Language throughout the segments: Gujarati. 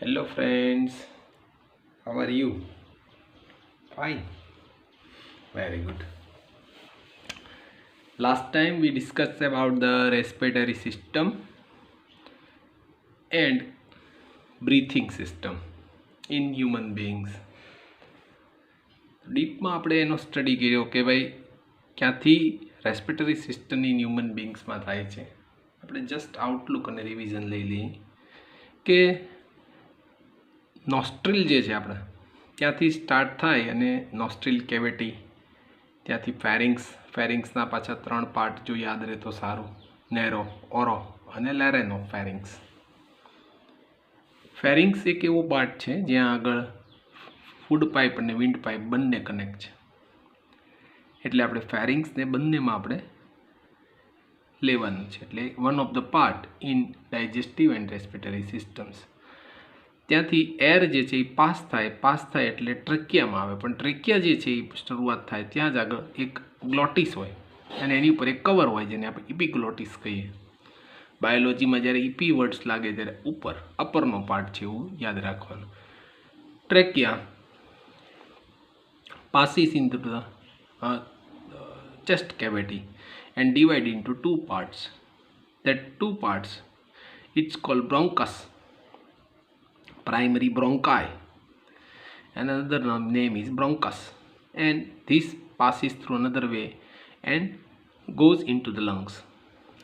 Hello friends, how are you? Fine, very good. Last time we discussed about the respiratory system and breathing system in human beings. ડીપમાં આપણે એનો સ્ટડી કર્યો કે ભાઈ ક્યાંથી રેસ્પિરેટરી સિસ્ટમ ઇન હ્યુમન બીંગ્સમાં થાય છે. આપણે જસ્ટ આઉટલુક અને રિવિઝન લઈ લઈએ કે નોસ્ટ્રિલ જે છે આપણે ત્યાંથી સ્ટાર્ટ થાય અને નોસ્ટ્રિલ કેવિટી ત્યાંથી ફેરિંગ્સના પાછા 3 પાર્ટ જો યાદ રહે તો સારું: નેરો, ઓરો અને લેરેનો ફેરિંગ્સ. ફેરિંગ્સ એક એવો પાર્ટ છે જ્યાં આગળ ફૂડ પાઇપ અને વિન્ડ પાઇપ બંને કનેક્ટ છે. એટલે આપણે ફેરિંગ્સને બંનેમાં આપણે લેવાનું છે. એટલે one of the part in digestive and respiratory systems. ત્યાંથી એર જે છે એ પાસ થાય એટલે ટ્રેકિયામાં આવે. પણ ટ્રેકિયા જે છે એ શરૂઆત થાય ત્યાં જ આગળ એક ગ્લોટિસ હોય અને એની ઉપર એક કવર હોય જેને આપણે ઇપીગ્લોટિસ કહીએ. બાયોલોજીમાં જ્યારે ઇપી વર્ડ્સ લાગે ત્યારે ઉપર અપરનો પાર્ટ છે એવું યાદ રાખવાનું. ટ્રેકિયા passes into the chest cavity and divide into two parts. That two parts, it's called bronchus, primary bronchi, and another name is bronchus, and this passes through another way and goes into the lungs.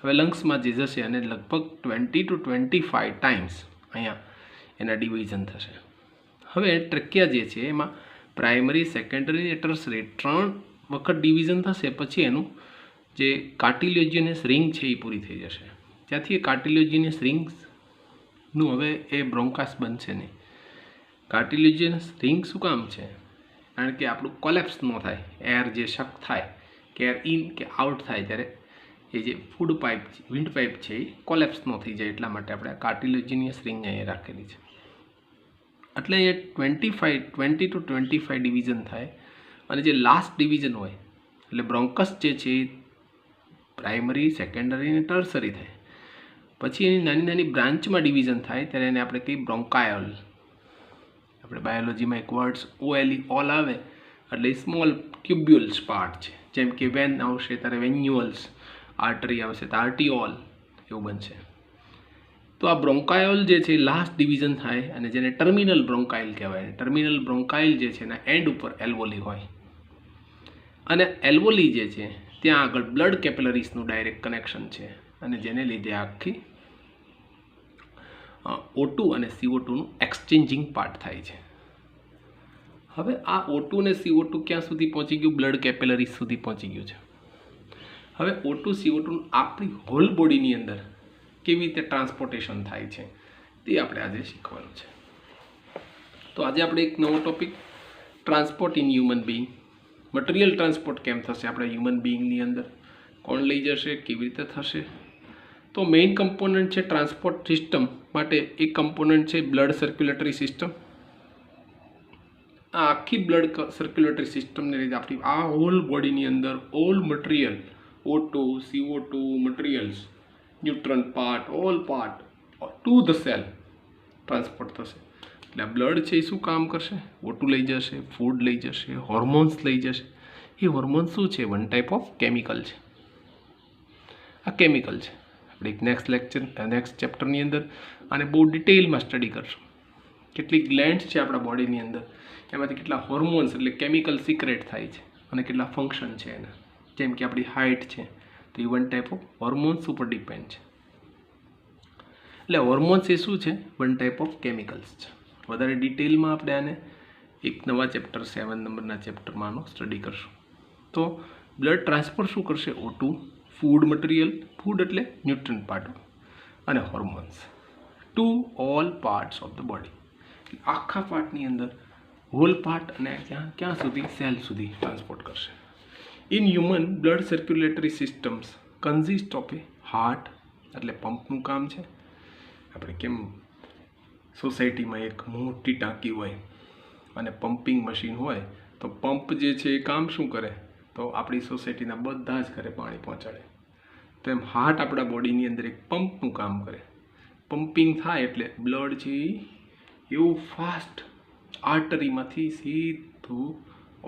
હવે લંગ્સમાં જે જશે અને લગભગ 20 to 25 ટાઈમ્સ અહીંયા એના ડિવિઝન થશે. હવે ટ્રેકિયા જે છે એમાં પ્રાઇમરી, સેકન્ડરી અને ટર્સરી 3 વખત ડિવિઝન થશે. પછી એનું જે કાર્ટિલેજિયસ રિંગ છે એ પૂરી થઈ જશે. ત્યાંથી એ કાર્ટિલેજિયસ રિંગ્સનું હવે એ બ્રોન્કાસ બનશે નહીં. કાર્ટિલેજિયસ રિંગ શું કામ છે? કારણ કે આપણું કોલેપ્સ ન થાય, એર જે શક થાય કે એર ઇન કે આઉટ થાય ત્યારે એ જે ફૂડ પાઇપ વિન્ડ પાઇપ છે એ કોલેપ્સ ન થઈ જાય. એટલા માટે આપણે કાર્ટિલેજિયસ રિંગ અહીંયા રાખેલી છે. એટલે એ 20 to 25 ડિવિઝન થાય અને જે લાસ્ટ ડિવિઝન હોય એટલે બ્રોન્કસ જે છે એ પ્રાઇમરી, સેકન્ડરી અને ટર્સરી થાય. પછી એની નાની નાની બ્રાન્ચમાં ડિવિઝન થાય ત્યારે એને આપણે કહીએ બ્રોન્કાયોલ. આપણે બાયોલોજીમાં એક વર્ડ્સ ઓલ આવે એટલે સ્મોલ ટ્યુબ્યુલ્સ પાર્ટ છે. જેમ કે વેન આવશે ત્યારે વેન્યુઅલ્સ, આર્ટરી આવશે તો આર્ટિઓલ એવું બનશે. તો આ બ્રોન્કાયોલ જે છે લાસ્ટ ડિવિઝન થાય અને જેને ટર્મિનલ બ્રોન્કાઇલ કહેવાય. ટર્મિનલ બ્રોન્કાઇલ જે છે એના એન્ડ ઉપર એલ્વોલી હોય અને એલ્વોલી જે છે ત્યાં આગળ બ્લડ કેપિલરીસનું ડાયરેક્ટ કનેક્શન છે અને જેને લીધે આખી O2 અને CO2નું એક્સચેન્જિંગ પાર્ટ થાય છે. હવે આ O2 અને CO2 ક્યાં સુધી પહોંચી ગયું? બ્લડ કેપિલરીસ સુધી પહોંચી ગયું છે. હવે O2 CO2 આપણી હોલ બોડીની અંદર કેવી રીતે ટ્રાન્સપોર્ટેશન થાય છે તે આપણે આજે શીખવાનું છે. તો આજે આપણે એક નવો topic, transport in human being. Material transport કેમ થશે આપણા હ્યુમન બીઇંગની અંદર, કોણ લઈ જશે, કેવી રીતે થશે? તો મેઇન કમ્પોનન્ટ છે ટ્રાન્સપોર્ટ સિસ્ટમ માટે એક કમ્પોનન્ટ છે બ્લડ સર્ક્યુલેટરી સિસ્ટમ. આ આખી બ્લડ સર્ક્યુલેટરી સિસ્ટમને લીધે આપણી આ હોલ બોડીની અંદર all material O2, CO2 materials, nutrient part, all part to the cell transport થશે. એટલે આ બ્લડ છે એ શું કામ કરશે? O2 લઈ જશે, ફૂડ લઈ જશે, હોર્મોન્સ લઈ જશે. એ હોર્મોન્સ શું છે? વન ટાઈપ ઓફ કેમિકલ છે. આ કેમિકલ છે. આપણે એક નેક્સ્ટ ચેપ્ટરની અંદર આને બહુ ડિટેલમાં સ્ટડી કરશું. કેટલી ગ્લેન્ડ્સ છે આપણા બોડીની અંદર, એમાંથી કેટલા હોર્મોન્સ એટલે કેમિકલ સિક્રેટ થાય છે અને કેટલા ફંક્શન છે એના. જેમ કે આપણી હાઇટ છે તો એ વન ટાઈપ ઓફ હોર્મોન્સ ઉપર ડિપેન્ડ છે. એટલે હોર્મોન્સ એ શું છે? વન ટાઈપ ઓફ કેમિકલ્સ છે. વધારે ડિટેલમાં આપણે આને એક નવા ચેપ્ટર 7 નંબરના ચેપ્ટરમાં આનો સ્ટડી કરશું. તો બ્લડ ટ્રાન્સફર શું કરશે? O2, ફૂડ મટીરિયલ, ફૂડ એટલે ન્યુટ્રન પાર્ટ, અને hormones two all parts of the body. આખા પાર્ટની અંદર હોલ પાર્ટ અને ક્યાં સુધી? સેલ સુધી ટ્રાન્સપોર્ટ કરશે. In human blood circulatory systems consist of a heart એટલે પંપનું કામ છે. આપણે કેમ સોસાયટીમાં એક મોટી ટાંકી હોય અને પમ્પિંગ મશીન હોય તો પંપ જે છે એ કામ શું કરે? તો આપણી સોસાયટીના બધા જ ઘરે પાણી પહોંચાડે. તો એમ હાર્ટ આપણા બોડીની અંદર એક પંપનું કામ કરે. પમ્પિંગ થાય એટલે બ્લડ છે એ એવું ફાસ્ટ આર્ટરીમાંથી સીધું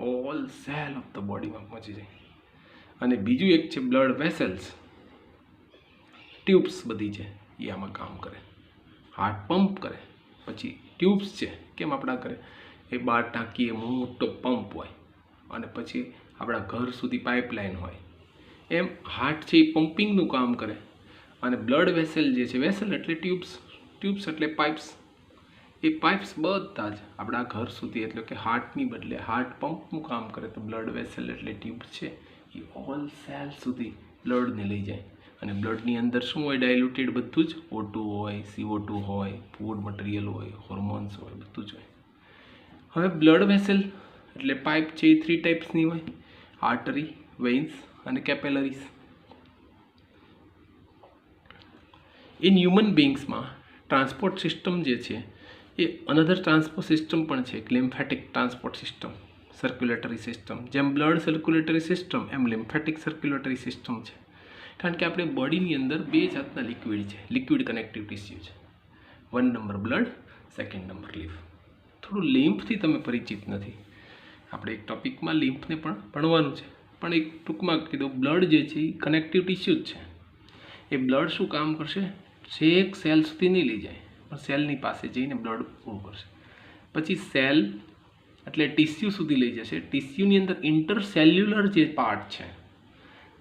ઓલ સેલ ઓફ ધ બોડીમાં પહોંચી જાય. અને બીજું એક છે બ્લડ વેસલ્સ, ટ્યુબ્સ બધી છે એ આમાં કામ કરે, હાર્ટ પંપ કરે. પછી ટ્યુબ્સ છે કેમ આપણા કરે, એ 12 ટાંકીએ મોટો પંપ હોય અને પછી આપણા ઘર સુધી પાઇપલાઇન હોય. એમ હાર્ટ છે એ પમ્પિંગનું કામ કરે. અને બ્લડ વેસલ જે છે, વેસલ એટલે ટ્યુબ્સ, ટ્યુબ્સ એટલે પાઇપ્સ, એ પાઇપ્સ બધા જ આપણા ઘર સુધી, એટલે કે હાર્ટની બદલે હાર્ટ પંપનું કામ કરે. તો બ્લડ વેસલ એટલે ટ્યુબ્સ છે એ ઓલ સેલ સુધી બ્લડને લઈ જાય. અને બ્લડની અંદર શું હોય, ડાયલ્યુટેડ બધું જ, O2 હોય, CO2 હોય, ફૂડ મટીરિયલ હોય, હોર્મોન્સ હોય, બધું જ હોય. હવે બ્લડ વેસલ એટલે પાઇપ છે એ 3 ટાઈપ્સની હોય, આર્ટરી, વેઇન્સ અને કેપિલરીઝ. ઇન હ્યુમન બિંગ્સમાં ટ્રાન્સપોર્ટ સિસ્ટમ જે છે એ અનધર ટ્રાન્સપોર્ટ સિસ્ટમ પણ છે, lymphatic transport system, circulatory system. જેમ બ્લડ સર્ક્યુલેટરી સિસ્ટમ એમ લિમ્ફેટિક સર્ક્યુલેટરી સિસ્ટમ છે. કારણ કે આપણે બોડીની અંદર 2 જાતના લિક્વિડ છે, લિક્વિડ કનેક્ટિવ ટિશ્યુ છે. 1 number blood, 2nd number lymph. થોડું લિમ્ફથી તમે પરિચિત નથી, આપણે એક ટોપિકમાં લિમ્ફને પણ ભણવાનું છે, પણ એક ટૂંકમાં કીધું, બ્લડ જે છે એ કનેક્ટિવ ટિશ્યુ જ છે. એ બ્લડ શું કામ કરશે, છેક સેલ સુધી નહીં લઈ જાય, પણ સેલની પાસે જઈને બ્લડ પૂરું કરશે. પછી સેલ એટલે ટિશ્યુ સુધી લઈ જશે. ટિશ્યુની અંદર ઇન્ટરસેલ્યુલર જે પાર્ટ છે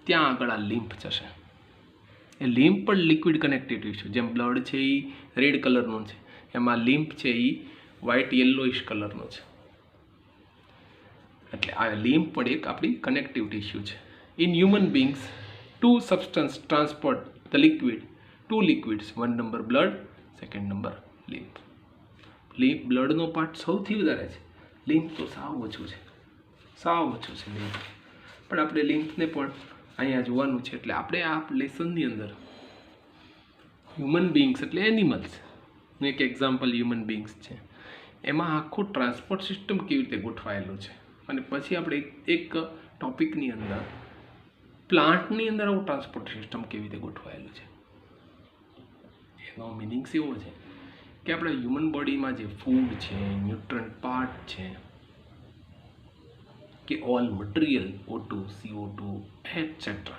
ત્યાં આગળ આ લિમ્ફ જશે. એ લિમ્ફ પણ લિક્વિડ કનેક્ટિવ ટિશ્યુ, જેમ બ્લડ છે એ રેડ કલરનું છે, એમાં લિમ્ફ છે એ વ્હાઇટ યલોઇશ કલરનો છે. એટલે આ લિમ્ફ પણ એક આપણી કનેક્ટિવ ટિશ્યુ છે. In human beings 2 substance transport the liquid, 2 liquids, 1 number blood, 2nd number lymph. બ્લડનો પાર્ટ સૌથી વધારે છે, લિમ્ફ તો સાવ ઓછું છે, સાવ ઓછું છે લિમ્ફ. પણ આપણે લિમ્ફને પણ અહીંયા જોવાનું છે. એટલે આપણે આ લેસનની અંદર હ્યુમન બિંગ્સ એટલે એનિમલ્સનું એક એક્ઝામ્પલ હ્યુમન બિંગ્સ છે, એમાં આખું ટ્રાન્સપોર્ટ સિસ્ટમ કેવી રીતે ગોઠવાયેલું છે. અને પછી આપણે એક ટોપિકની અંદર પ્લાન્ટની અંદર આવું ટ્રાન્સપોર્ટ સિસ્ટમ કેવી રીતે ગોઠવાયેલું છે. એનો મિનિંગ્સ એવો છે કે આપણા હ્યુમન બોડીમાં જે ફૂડ છે, ન્યુટ્રન્ટ પાર્ટ છે, કે all material, O2, CO2, etc.,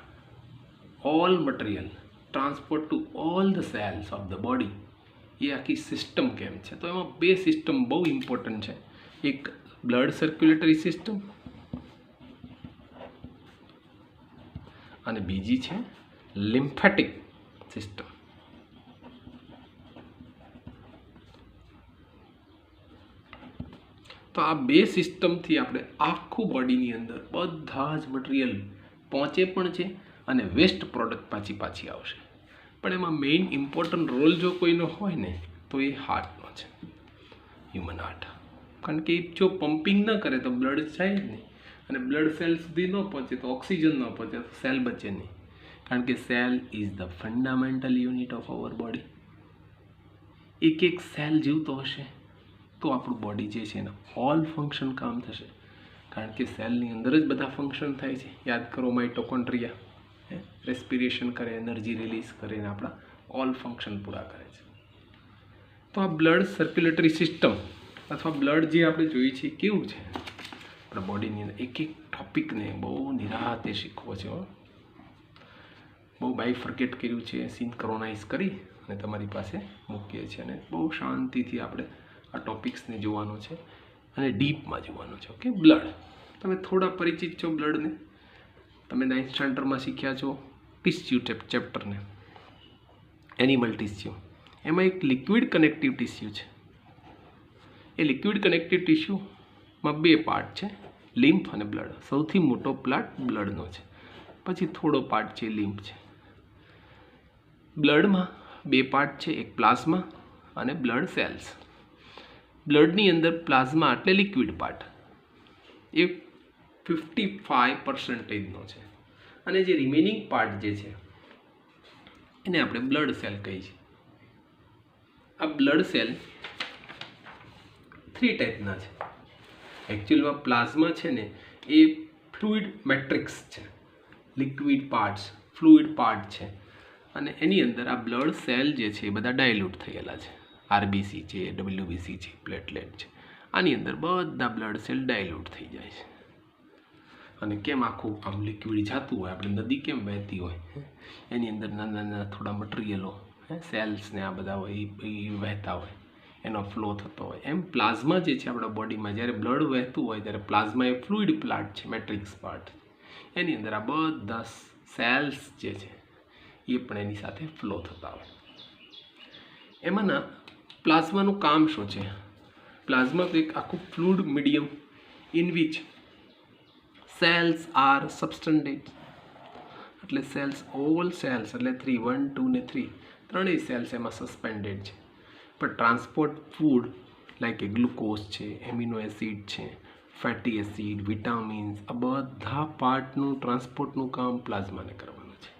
all material transport to all the cells of the body, એ આખી સિસ્ટમ કેમ છે. તો એમાં 2 સિસ્ટમ બહુ ઇમ્પોર્ટન્ટ છે. એક બ્લડ સર્ક્યુલેટરી સિસ્ટમ અને બીજી છે લિમ્ફેટિક સિસ્ટમ. તો આ 2 સિસ્ટમથી આપણે આખું બોડીની અંદર બધા જ મટીરિયલ પહોંચે પણ છે અને વેસ્ટ પ્રોડક્ટ પાછી આવશે. પણ એમાં મેઇન ઇમ્પોર્ટન્ટ રોલ જો કોઈનો હોય ને તો એ હાર્ટનો છે, હ્યુમન હાર્ટ. કારણ કે જો પમ્પિંગ ન કરે તો બ્લડ જાય જ નહીં, અને બ્લડ સેલ સુધી ન પહોંચે તો ઓક્સિજન ન પહોંચે તો સેલ બચે નહીં. કારણ કે cell is the fundamental unit of our body. એક સેલ જીવતો હશે તો આપણું બોડી જે છે એના ઓલ ફંક્શન કામ થશે. કારણ કે સેલની અંદર જ બધા ફંક્શન થાય છે. યાદ કરો, માઇટોકોન્ડ્રિયા રેસ્પિરેશન કરે, એનર્જી રિલીઝ કરે અને આપણા ઓલ ફંક્શન પૂરા કરે છે. તો આ બ્લડ સર્ક્યુલેટરી સિસ્ટમ અથવા બ્લડ જે આપણે જોઈએ છીએ કેવું છે આપણા બોડીની અંદર, એક ટોપિકને બહુ નિરાતે શીખવો છે. બહુ બાયફર્કેટ કર્યું છે, સિન્ક્રોનાઇઝ કરી અને તમારી પાસે મૂકીએ છીએ, અને બહુ શાંતિથી આપણે આ ટોપિક્સને જોવાનો છે અને ડીપમાં જોવાનો છે. ઓકે, બ્લડ તમે થોડા પરિચિત છો બ્લડને, તમે 9th સ્ટાન્ડર્ડમાં શીખ્યા છો ટિશ્યુ ચેપ્ટરને, એનિમલ ટિશ્યુ. એમાં એક લિક્વિડ કનેક્ટિવ ટિશ્યુ છે. એ લિક્વિડ કનેક્ટિવ ટિશ્યુમાં 2 પાર્ટ છે, લિમ્ફ અને બ્લડ. સૌથી મોટો પાર્ટ બ્લડનો છે, પછી થોડો પાર્ટ છે લિમ્ફ છે. બ્લડમાં 2 પાર્ટ છે, એક પ્લાઝમા અને બ્લડ સેલ્સ. બ્લડની અંદર પ્લાઝમા એટલે લિક્વિડ પાર્ટ એ 55%નો છે, અને જે રિમેનિંગ પાર્ટ જે છે એને આપણે બ્લડ સેલ કહીએ છીએ. આ બ્લડ સેલ 3 ટાઈપના છે. એકચ્યુઅલમાં પ્લાઝમા છે ને એ ફ્લુઇડ મેટ્રિક્સ છે, લિક્વિડ પાર્ટ્સ ફ્લુઇડ પાર્ટ છે, અને એની અંદર આ બ્લડ સેલ જે છે એ બધા ડાયલ્યુટ થયેલા છે. આરબીસી છે, ડબલ્યુબીસી છે, પ્લેટલેટ છે, આની અંદર બધા બ્લડ સેલ ડાયલ્યુટ થઈ જાય છે. અને કેમ આખું આમ લિક્વિડ જતું હોય, આપણે નદી કેમ વહેતી હોય, એની અંદર નાના નાના થોડા મટીરિયલો સેલ્સ ને આ બધા હોય એ વહેતા હોય, એનો ફ્લો થતો હોય. એમ પ્લાઝમા જે છે આપણા બોડીમાં જ્યારે બ્લડ વહેતું હોય ત્યારે પ્લાઝમા એ ફ્લુઇડ પાર્ટ છે, મેટ્રિક્સ પાર્ટ, એની અંદર આ બધા સેલ્સ જે છે એ પણ એની સાથે ફ્લો થતા હોય. એમાંના પ્લાઝમાનું કામ શું છે? પ્લાઝમા એક આખું fluid medium in which cells are suspended, એટલે સેલ્સ, ઓલ સેલ્સ એટલે 3, 1, 2 ને 3 ત્રણેય સેલ્સ એમાં સસ્પેન્ડેડ છે. પણ ટ્રાન્સપોર્ટ ફૂડ લાઈક કે ગ્લુકોઝ છે, એમિનો એસિડ છે, ફેટી એસિડ, વિટામિન્સ, આ બધા પાર્ટનું ટ્રાન્સપોર્ટનું કામ પ્લાઝમાને કરવાનું છે.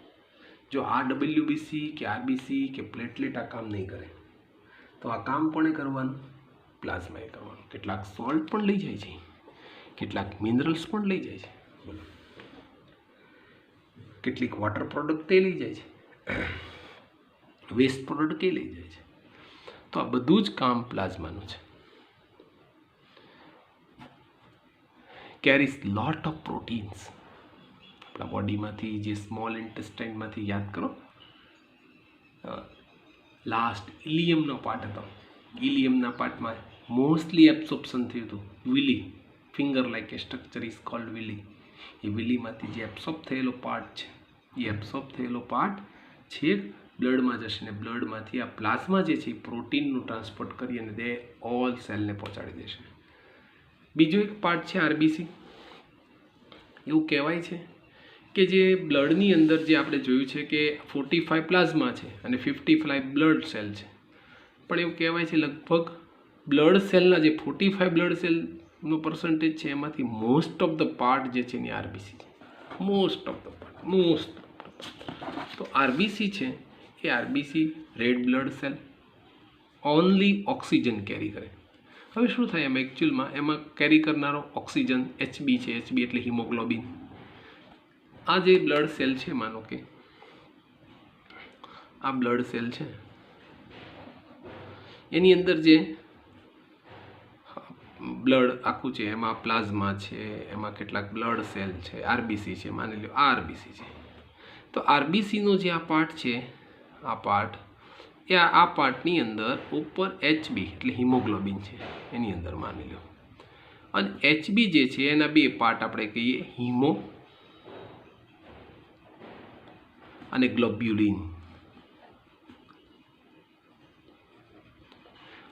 જો આ ડબલ્યુબીસી કે આરબીસી કે પ્લેટલેટ આ કામ નહીં કરે તો આ કામ કોણે કરવાનું? પ્લાઝમાએ કરવાનું. કેટલાક સોલ્ટ પણ લઈ જાય છે, કેટલાક મિનરલ્સ પણ લઈ જાય છે, બોલો, કેટલીક વોટર પ્રોડક્ટ તે લઈ જાય છે, વેસ્ટ પ્રોડક્ટ તે લઈ જાય છે. તો આ બધું જ કામ પ્લાઝમાનું છે. Carries lot of proteins. આપણા બોડીમાંથી જે સ્મોલ ઇન્ટેસ્ટાઇનમાંથી યાદ કરો, લાસ્ટ ઇલિયમનો પાર્ટ હતો, ઇલિયમના પાર્ટમાં મોસ્ટલી એબ્સોર્પ્શન થયું હતું. Villi, finger like a structure is called villi. એ વિલીમાંથી જે એબ્સોર્બ થયેલો પાર્ટ છે, એ એબ્સોર્બ થયેલો પાર્ટ છે બ્લડમાં જશે ને બ્લડમાંથી આ પ્લાઝમા જે છે એ પ્રોટીનનું ટ્રાન્સપોર્ટ કરી અને તે ઓલ સેલને પહોંચાડી દેશે. બીજો એક પાર્ટ છે આરબીસી. એવું કહેવાય છે કે જે બ્લડની અંદર જે આપણે જોયું છે કે 45 પ્લાઝમા છે અને 55 બ્લડ સેલ છે, પણ એવું કહેવાય છે લગભગ બ્લડ સેલના જે 45 બ્લડ સેલનો પર્સન્ટેજ છે એમાંથી મોસ્ટ ઓફ ધ પાર્ટ જે છે એની આરબીસી છે. Most of the part, most. તો આરબીસી છે એ RBC red blood cell only oxygen carry કરે. હવે શું થાય એમાં એકચ્યુઅલમાં એમાં કેરી કરનારો ઓક્સિજન એચબી છે, એચબી એટલે હિમોગ્લોબિન. આ જે બ્લડ સેલ છે, માનો કે આ બ્લડ સેલ છે, એની અંદર જે બ્લડ આખું છે એમાં પ્લાઝમા છે, એમાં કેટલાક બ્લડ સેલ છે, આરબીસી છે, માની લો આ આરબીસી છે. તો આરબીસીનો જે આ પાર્ટ છે, આ પાર્ટ એ આ પાર્ટની અંદર ઉપર એચબી એટલે હિમોગ્લોબિન છે એની અંદર માની લો, અને એચબી જે છે એના બે પાર્ટ આપણે કહીએ હિમો અને ગ્લોબ્યુલિન.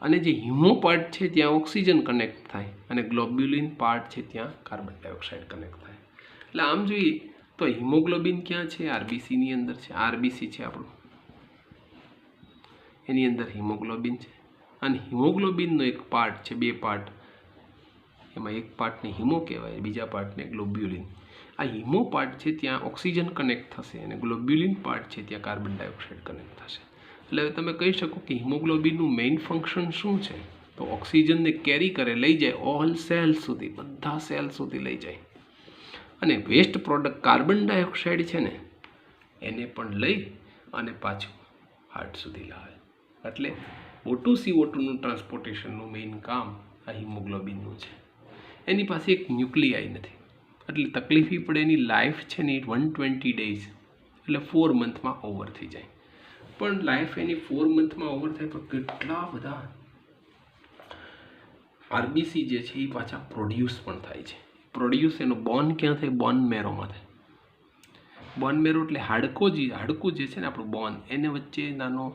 અને જે હિમો પાર્ટ છે ત્યાં ઓક્સિજન કનેક્ટ થાય અને ગ્લોબ્યુલિન પાર્ટ છે ત્યાં કાર્બન ડાયોક્સાઇડ કનેક્ટ થાય. એટલે આમ જોઈએ તો હિમોગ્લોબિન ક્યાં છે? આરબીસીની અંદર છે. આરબીસી છે આપણું, એની અંદર હિમોગ્લોબિન છે. અને હિમોગ્લોબિનનો એક પાર્ટ છે, બે પાર્ટ, એમાં એક પાર્ટને હિમો કહેવાય, બીજા પાર્ટને ગ્લોબ્યુલિન. આ હિમો પાર્ટ છે ત્યાં ઓક્સિજન કનેક્ટ થશે અને ગ્લોબ્યુલિન પાર્ટ છે ત્યાં કાર્બન ડાયોક્સાઇડ કનેક્ટ થશે. એટલે હવે તમે કહી શકો કે હિમોગ્લોબિનનું મેઇન ફંક્શન શું છે? તો ઓક્સિજનને કેરી કરે, લઈ જાય ઓલ સેલ સુધી, બધા સેલ સુધી લઈ જાય, અને વેસ્ટ પ્રોડક્ટ કાર્બન ડાયોક્સાઇડ છે ને એને પણ લઈ અને પાછું હાર્ટ સુધી લાવે. એટલે O2 CO2નું ટ્રાન્સપોર્ટેશનનું મેઇન કામ આ હિમોગ્લોબિનનું છે. એની પાસે એક ન્યુક્લિયાઈ નથી, એટલે તકલીફ પડે. એની લાઈફ છે ને 120 ડેઝ એટલે 4 મંથમાં ઓવર થઈ જાય. પણ લાઈફ એની 4 મંથમાં ઓવર થાય, પણ કેટલા બધા આરબીસી જે છે એ પાછા પ્રોડ્યુસ પણ થાય છે. પ્રોડ્યુસ એનો બોન ક્યાં થાય? બોન મેરોમાં થાય. બોન મેરો એટલે હાડકું જે છે ને આપણું બોન, એને વચ્ચે નાનો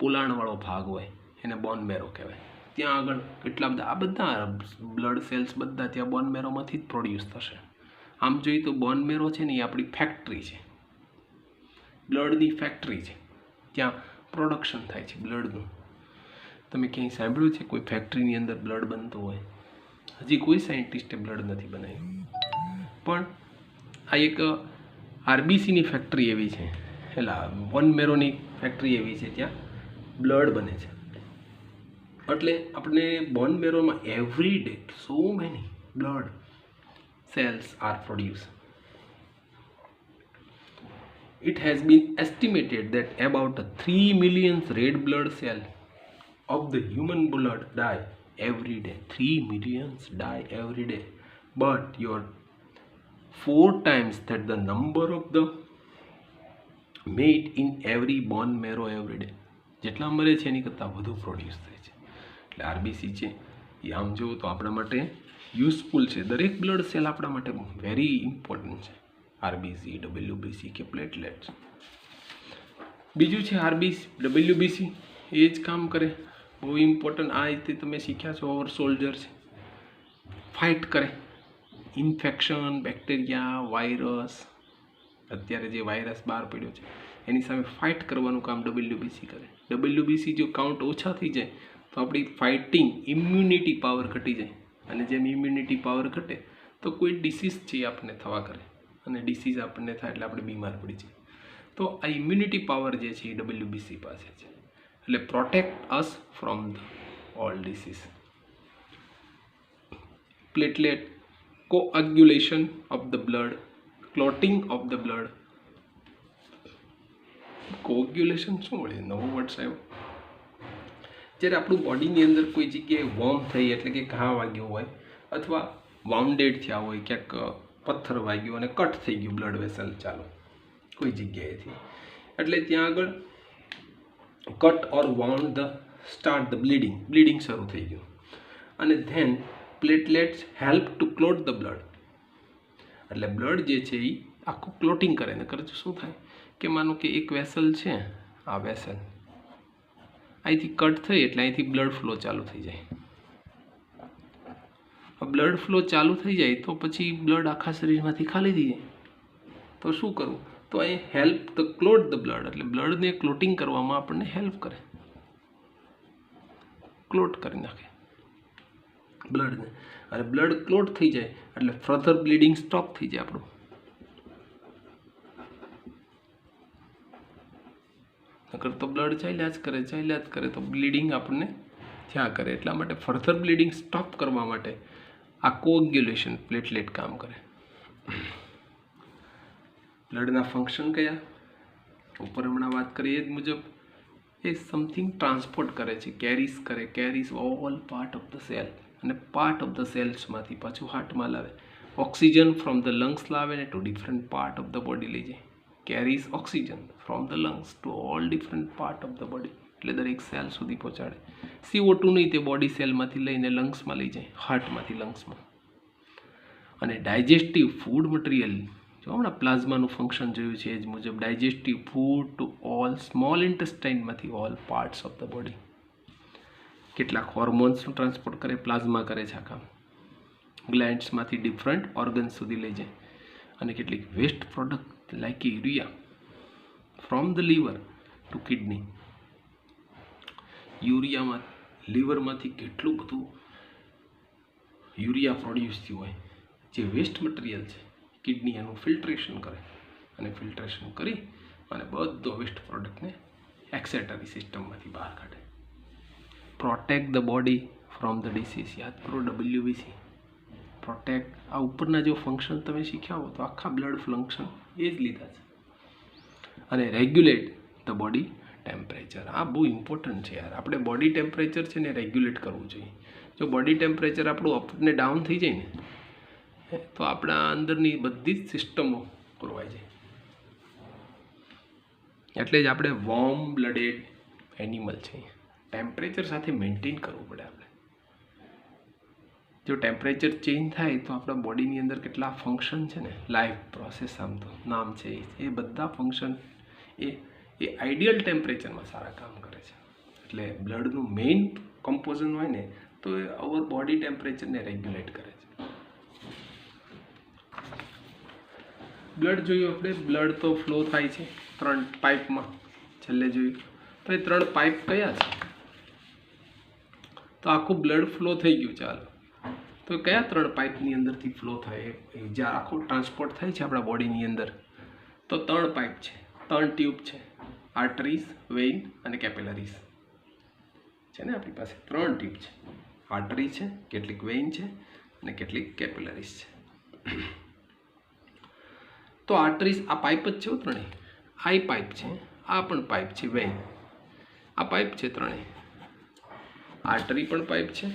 પોલાણવાળો ભાગ હોય, એને બોન મેરો કહેવાય. ત્યાં આગળ કેટલા બધા આ બધા બ્લડ સેલ્સ બધા ત્યાં બોન મેરોમાંથી જ પ્રોડ્યુસ થશે. આમ જોઈએ તો બોન મેરો છે ને એ આપણી ફેક્ટરી છે, બ્લડની ફેક્ટરી છે. ત્યાં પ્રોડક્શન થાય છે બ્લડનું. તમે ક્યાંય સાંભળ્યું છે કોઈ ફેક્ટરીની અંદર બ્લડ બનતું હોય? હજી કોઈ સાયન્ટિસ્ટે બ્લડ નથી બનાવ્યું, પણ આ એક આરબીસીની ફેક્ટરી એવી છે, એટલે બોન મેરોની ફેક્ટરી એવી છે, ત્યાં બ્લડ બને છે. એટલે આપણે બોન મેરોમાં every day so many blood cells are produced. It has been estimated that about 3 million red blood cells of the human blood die every day. 3 millions die every day. But you're 4 times that the number of the made in every bone marrow every day. જેટલા મરે છે એની કરતાં વધુ પ્રોડ્યુસ થાય છે. એટલે આરબીસી છે એ આમ જુઓ તો આપણા માટે યુઝફુલ છે. દરેક બ્લડ સેલ આપણા માટે વેરી ઇમ્પોર્ટન્ટ છે. આરબીસી, ડબલ્યુબીસી કે પ્લેટલેટ્સ. બીજું છે આરબીસી, ડબલ્યુબીસી એ જ કામ કરે. બહુ ઇમ્પોર્ટન્ટ. આ રીતે તમે શીખ્યા છો. ઓવર સોલ્જર છે, ફાઇટ કરે ઇન્ફેક્શન, બેક્ટેરિયા, વાયરસ. અત્યારે જે વાયરસ બહાર પડ્યો છે એની સામે ફાઇટ કરવાનું કામ ડબલ્યુબીસી કરે. ડબલ્યુબીસી જો કાઉન્ટ ઓછા થઈ જાય તો આપણી ફાઇટિંગ ઇમ્યુનિટી પાવર ઘટી જાય, અને જેમ ઇમ્યુનિટી પાવર ઘટે તો કોઈ ડિસીઝ છે એ આપણને થવા કરે, અને ડિસીઝ આપણને થાય એટલે આપણે બીમાર પડી જાય. તો આ ઇમ્યુનિટી પાવર જે છે એ ડબલ્યુબીસી પાસે છે. એટલે protect us from the all disease. Platelet, coagulation of the blood, clotting of the blood. Coagulation શું મળે? નવો વર્ડ્સ આવ્યો. જ્યારે આપણું બોડીની અંદર કોઈ જગ્યાએ વોર્મ થઈ એટલે કે ઘા વાગ્યો હોય, અથવા વાઉન્ડેડ થયા હોય, ક્યાંક પથ્થર વાગ્યો અને કટ થઈ ગયું બ્લડ વેસલ, ચાલો કોઈ જગ્યાએથી, એટલે ત્યાં આગળ cut or wound the start the bleeding શરૂ થઈ ગયું. અને then platelets help to clot the blood. એટલે બ્લડ જે છે એ આખું ક્લોટિંગ કરે ને કરે. શું થાય કે માનો કે એક વેસલ છે, આ વેસલ અહીંથી કટ થઈ એટલે અહીંથી બ્લડ ફ્લો ચાલુ થઈ જાય. બ્લડ ફ્લો ચાલુ થઈ જાય તો પછી બ્લડ આખા શરીરમાંથી ખાલી થઈ જાય. તો શું કરવું? તો અહીં help the clot the blood. એટલે બ્લડને ક્લોટિંગ કરવામાં આપણને હેલ્પ કરે, ક્લોટ કરી નાખે બ્લડને. અને બ્લડ ક્લોટ થઈ જાય એટલે ફર્ધર બ્લીડિંગ સ્ટોપ થઈ જાય આપણું. નકર તો બ્લડ ચાલ્યા જ કરે તો બ્લીડિંગ આપણને થયા કરે. એટલા માટે ફર્ધર બ્લીડિંગ સ્ટોપ કરવા માટે આ કોગ્યુલેશન પ્લેટલેટ કામ કરે. બ્લડના ફંક્શન કયા? ઉપર હમણાં વાત કરીએ એ જ મુજબ એ સમથિંગ ટ્રાન્સપોર્ટ કરે છે, carries all part of the cell, અને પાર્ટ ઓફ ધ સેલ્સમાંથી પાછું હાર્ટમાં લાવે. ઓક્સિજન ફ્રોમ ધ લંગ્સ લાવે ને to different part of the body લઈ જાય. Carries oxygen from the lungs to all different part of the body. એટલે દરેક સેલ સુધી પહોંચાડે. CO2 નહીં તે બોડી સેલમાંથી લઈને લંગ્સમાં લઈ જાય, હાર્ટમાંથી લંગ્સમાં. અને ડાયજેસ્ટિવ ફૂડ મટીરિયલ, જો હમણાં પ્લાઝમાનું ફંક્શન જોયું છે એ જ મુજબ digestive food to all small ઇન્ટેસ્ટાઇનમાંથી all parts of the body. કેટલાક હોર્મોન્સનું ટ્રાન્સપોર્ટ કરે, પ્લાઝમા કરે છે આ કામ. ગ્લેન્ડ્સમાંથી ડિફરન્ટ ઓર્ગન્સ સુધી લઈ જાય. અને કેટલીક waste product like urea from the liver to kidney. યુરિયામાં લીવરમાંથી કેટલું બધું યુરિયા પ્રોડ્યુસ થયું હોય, જે વેસ્ટ મટીરિયલ છે, કિડની એનું ફિલ્ટ્રેશન કરે, અને ફિલ્ટ્રેશન કરી અને બધો વેસ્ટ પ્રોડક્ટને એક્સેટરી સિસ્ટમમાંથી બહાર કાઢે. Protect the body from the disease. યાદ કરો WBC, પ્રોટેક્ટ. આ ઉપરના જો ફંક્શન તમે શીખ્યા હો તો આખા બ્લડ ફંક્શન એ જ લીધા છે. અને રેગ્યુલેટ ધ બોડી ટેમ્પરેચર. આ બહુ ઇમ્પોર્ટન્ટ છે યાર. આપણે બોડી ટેમ્પરેચર છે ને રેગ્યુલેટ કરવું જોઈએ. જો બોડી ટેમ્પરેચર આપણું અપ ને ડાઉન થઈ જાય ને તો આપણા અંદરની બધી જ સિસ્ટમો ખોરવાઈ જાય. એટલે જ આપણે વોર્મ બ્લડેડ એનિમલ છે. ટેમ્પરેચર સાથે મેન્ટેન કરવું પડે આપણે. જો ટેમ્પરેચર ચેન્જ થાય તો આપણા બોડીની અંદર કેટલા ફંક્શન છે ને, લાઈફ પ્રોસેસ આમ તો નામ છે, એ બધા ફંક્શન એ આઈડિયલ ટેમ્પરેચરમાં સારા કામ કરે છે. એટલે બ્લડનું મેઇન કમ્પોઝન હોય ને તો એ અવર બોડી ટેમ્પરેચરને રેગ્યુલેટ કરે છે. બ્લડ જોયું આપણે, બ્લડ તો ફ્લો થાય છે 3 પાઇપમાં. છેલ્લે જોયું તો એ 3 પાઇપ કયા છે? તો આખું બ્લડ ફ્લો થઈ ગયું. ચાલો, તો કયા 3 પાઇપની અંદરથી ફ્લો થાય? જ્યાં આખું ટ્રાન્સપોર્ટ થાય છે આપણા બોડીની અંદર, તો 3 પાઇપ છે, 3 ટ્યુબ છે, આર્ટરીઝ, વેઇન અને કેપિલરીઝ છે ને. આપણી પાસે 3 ટ્યુબ છે, આર્ટરી છે, કેટલીક વેઇન છે અને કેટલીક કેપિલરીઝ છે. તો આર્ટરીઝ આ પાઇપ જ છે, ત્રણેય. આ પાઇપ છે, આ પણ પાઇપ છે, વેઇન. આ પાઇપ છે ત્રણેય. આર્ટરી પણ પાઇપ છે,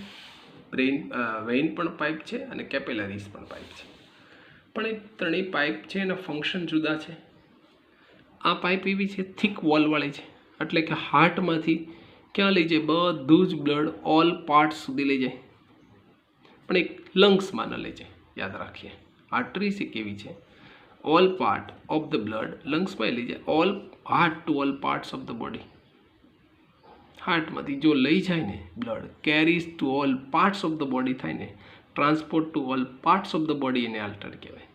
વેઇન પણ પાઇપ છે અને કેપિલરીઝ પણ પાઇપ છે. પણ એ ત્રણેય પાઇપ છે એના ફંક્શન જુદા છે. આ પાઇપ એવી છે થિક વોલવાળી છે, એટલે કે હાર્ટમાંથી ક્યાં લઈ જાય? બધું જ બ્લડ ઓલ પાર્ટ સુધી લઈ જાય, પણ એક લંગ્સમાં ન લઈ જાય. યાદ રાખીએ, આર્ટરીઝ એક એવી છે all part of the blood લંગ્સમાં લઈ જાય, all heart to all parts of the body. હાર્ટમાંથી જો લઈ જાય ને blood carries to all parts of the body થાય ને, transport to all parts of the body, એને આર્ટરી કહેવાય.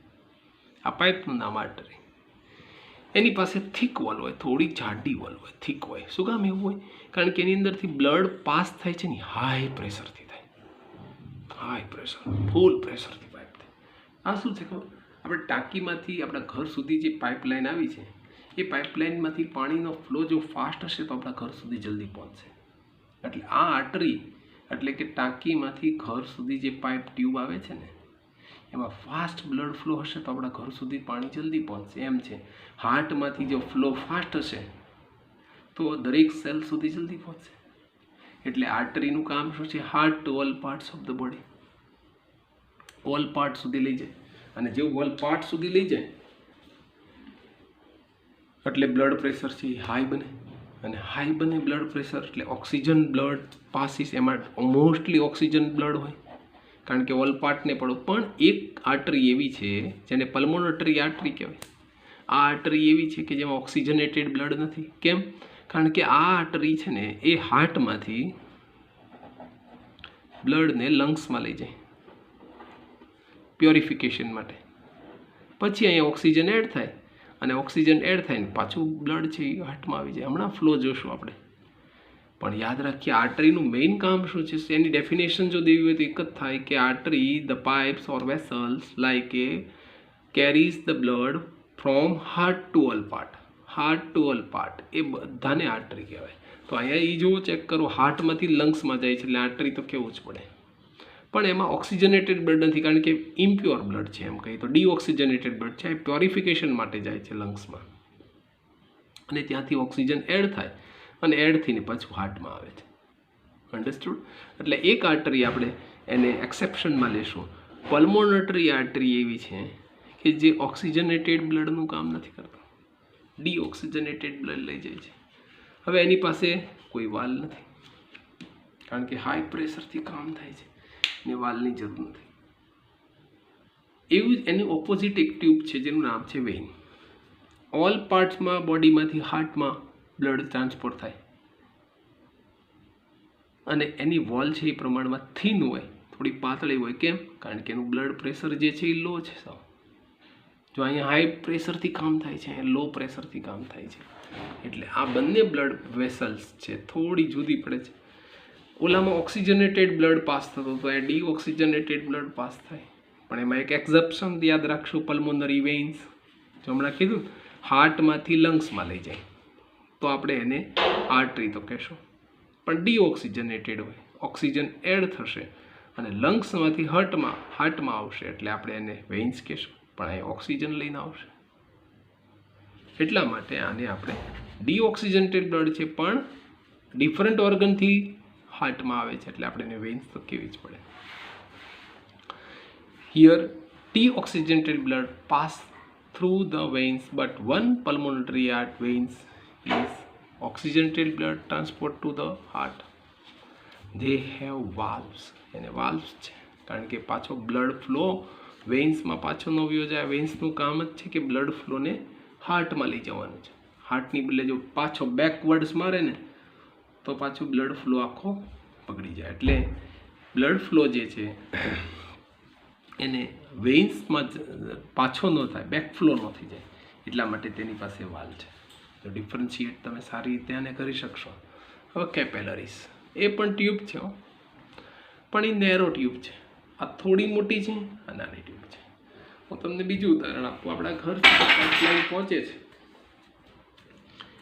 આ પાઇપનું નામ આર્ટરી. એની પાસે થિક વોલ હોય, થોડી જાડી વોલ હોય, થિક હોય. શું કામ એવું હોય? કારણ કે એની અંદરથી બ્લડ પાસ થાય છે ને હાઈ પ્રેશરથી થાય, હાઈ પ્રેશર, ફૂલ પ્રેશરથી પાઇપ થાય. આ શું છે ખબર? આપણે ટાંકીમાંથી આપણા ઘર સુધી જે પાઇપલાઇન આવી છે, એ પાઇપલાઇનમાંથી પાણીનો ફ્લો જો ફાસ્ટ હશે તો આપણા ઘર સુધી જલ્દી પહોંચશે. એટલે આ આર્ટરી એટલે કે ટાંકીમાંથી ઘર સુધી જે પાઇપ ટ્યુબ આવે છે ને, એમાં ફાસ્ટ બ્લડ ફ્લો હશે તો આપણા ઘર સુધી પાણી જલ્દી પહોંચશે. એમ છે, હાર્ટમાંથી જો ફ્લો ફાસ્ટ હશે તો દરેક સેલ સુધી જલ્દી પહોંચશે. એટલે આર્ટરીનું કામ શું છે? Heart to all parts of the body, all part સુધી લઈ જાય. અને જેવું ઓલ પાર્ટ સુધી લઈ જાય એટલે બ્લડ પ્રેશર છે એ હાઈ બને, અને હાઈ બને બ્લડ પ્રેશર એટલે ઓક્સિજન બ્લડ પાસીસ, એમાં મોસ્ટલી ઓક્સિજન બ્લડ હોય કારણ કે ઓલ પાર્ટને પડો. પણ એક આર્ટરી એવી છે જેને પલ્મોનરી આર્ટરી કહેવાય. આ આર્ટરી એવી છે કે જેમાં ઓક્સિજનેટેડ બ્લડ નથી. કેમ? કારણ કે આ આર્ટરી છે ને એ હાર્ટમાંથી બ્લડને લંગ્સમાં લઈ જાય પ્યોરિફિકેશન માટે. પછી અહીંયા ઓક્સિજન એડ થાય, અને ઓક્સિજન એડ થાય ને પાછું બ્લડ છે એ હાર્ટમાં આવી જાય. હમણાં ફ્લો જોશું આપણે. પણ યાદ રાખીએ આર્ટરીનું મેઇન કામ શું છે? એની ડેફિનેશન જો દેવી હોય તો એક જ થાય કે artery the pipes or vessels like a carries the blood from heart to all part. Heart to all part એ બધાને આર્ટરી કહેવાય. તો અહીંયા એ જુઓ, ચેક કરો, હાર્ટમાંથી લંગ્સમાં જાય છે એટલે આર્ટરી તો કહેવું જ પડે. પણ એમાં ઓક્સિજનેટેડ બ્લડ નથી, કારણ કે ઇમ્પ્યોર બ્લડ છે. એમ કહીએ તો ડીઓક્સિજનેટેડ બ્લડ છે, એ પ્યોરિફિકેશન માટે જાય છે લંગ્સમાં, અને ત્યાંથી ઓક્સિજન એડ થાય અને એડ થઈને પાછું હાર્ટમાં આવે છે. અન્ડરસ્ટુડ? એટલે એક આર્ટરી આપણે એને એક્સેપ્શનમાં લેશું. પલ્મોનરી આર્ટરી એવી છે કે જે ઓક્સિજનેટેડ બ્લડનું કામ નથી કરતું, ડીઓક્સિજનેટેડ બ્લડ લઈ જાય છે. હવે એની પાસે કોઈ વાલ નથી, કારણ કે હાઈ પ્રેશરથી કામ થાય છે ને વાલની જરૂર નથી. એવું જ એની ઓપોઝિટ એક ટ્યુબ છે જેનું નામ છે વેઇન. ઓલ પાર્ટ્સમાં બોડીમાંથી હાર્ટમાં બ્લડ ટ્રાન્સપોર્ટ થાય, અને એની વોલ છે એ પ્રમાણમાં થીન હોય, થોડી પાતળી હોય. કેમ? કારણ કે એનું બ્લડ પ્રેશર જે છે એ લો છે સાવ. જો અહીંયા હાઈ પ્રેશરથી કામ થાય છે, અહીંયા લો પ્રેશરથી કામ થાય છે. એટલે આ બંને બ્લડ વેસલ્સ છે થોડી જુદી પડે છે. ઓલામાં ઓક્સિજનેટેડ બ્લડ પાસ થતો તો એ ડીઓક્સિજનેટેડ બ્લડ પાસ થાય. પણ એમાં એક એક્ઝેપ્શન યાદ રાખશું, પલ્મોનરી વેઇન્સ. જો હમણાં કીધું હાર્ટમાંથી લંગ્સમાં લઈ જાય તો આપણે એને આર્ટરી તો કહેશું. પણ ડીઓક્સિજનેટેડ હોય, ઓક્સિજન એડ થશે અને લંગ્સમાંથી હાર્ટમાં આવશે એટલે આપણે એને વેઇન્સ કહેશું. પણ અહીં ઓક્સિજન લઈને આવશે, એટલા માટે આને આપણે ડીઓક્સિજનેટેડ બ્લડ છે પણ ડિફરન્ટ ઓર્ગનથી હાર્ટમાં આવે છે એટલે આપણે એને વેઇન્સ તો કહેવી જ પડે. Here deoxygenated blood pass through the veins, but one pulmonary artery veins is oxygenated blood transport to the heart. They have valves, એને valves છે કારણ કે પાછો બ્લડ ફ્લો વેઇન્સમાં પાછો ન વયો જાય. વેઇન્સનું કામ જ છે કે બ્લડ ફ્લોને હાર્ટમાં લઈ જવાનું છે. હાર્ટની બદલે જો પાછો બેકવર્ડ્સ મારે ને તો પાછું બ્લડ ફ્લો આખો પકડી જાય. એટલે બ્લડ ફ્લો જે છે એને વેઇન્સમાં પાછો ન થાય, બેકફ્લો ન થઈ જાય, એટલા માટે તેની પાસે વાલ છે. તો ડિફરન્શિએટ તમે સારી રીતે આને કરી શકશો. હવે કેપિલરીઝ એ પણ ટ્યુબ છે, પણ એ નેરો ટ્યુબ છે. આ થોડી મોટી છે, આ નાની ટ્યુબ છે. હું તમને બીજું ઉદાહરણ આપું. આપણા ઘર સુધી પાઇપલાઇન પહોંચે છે,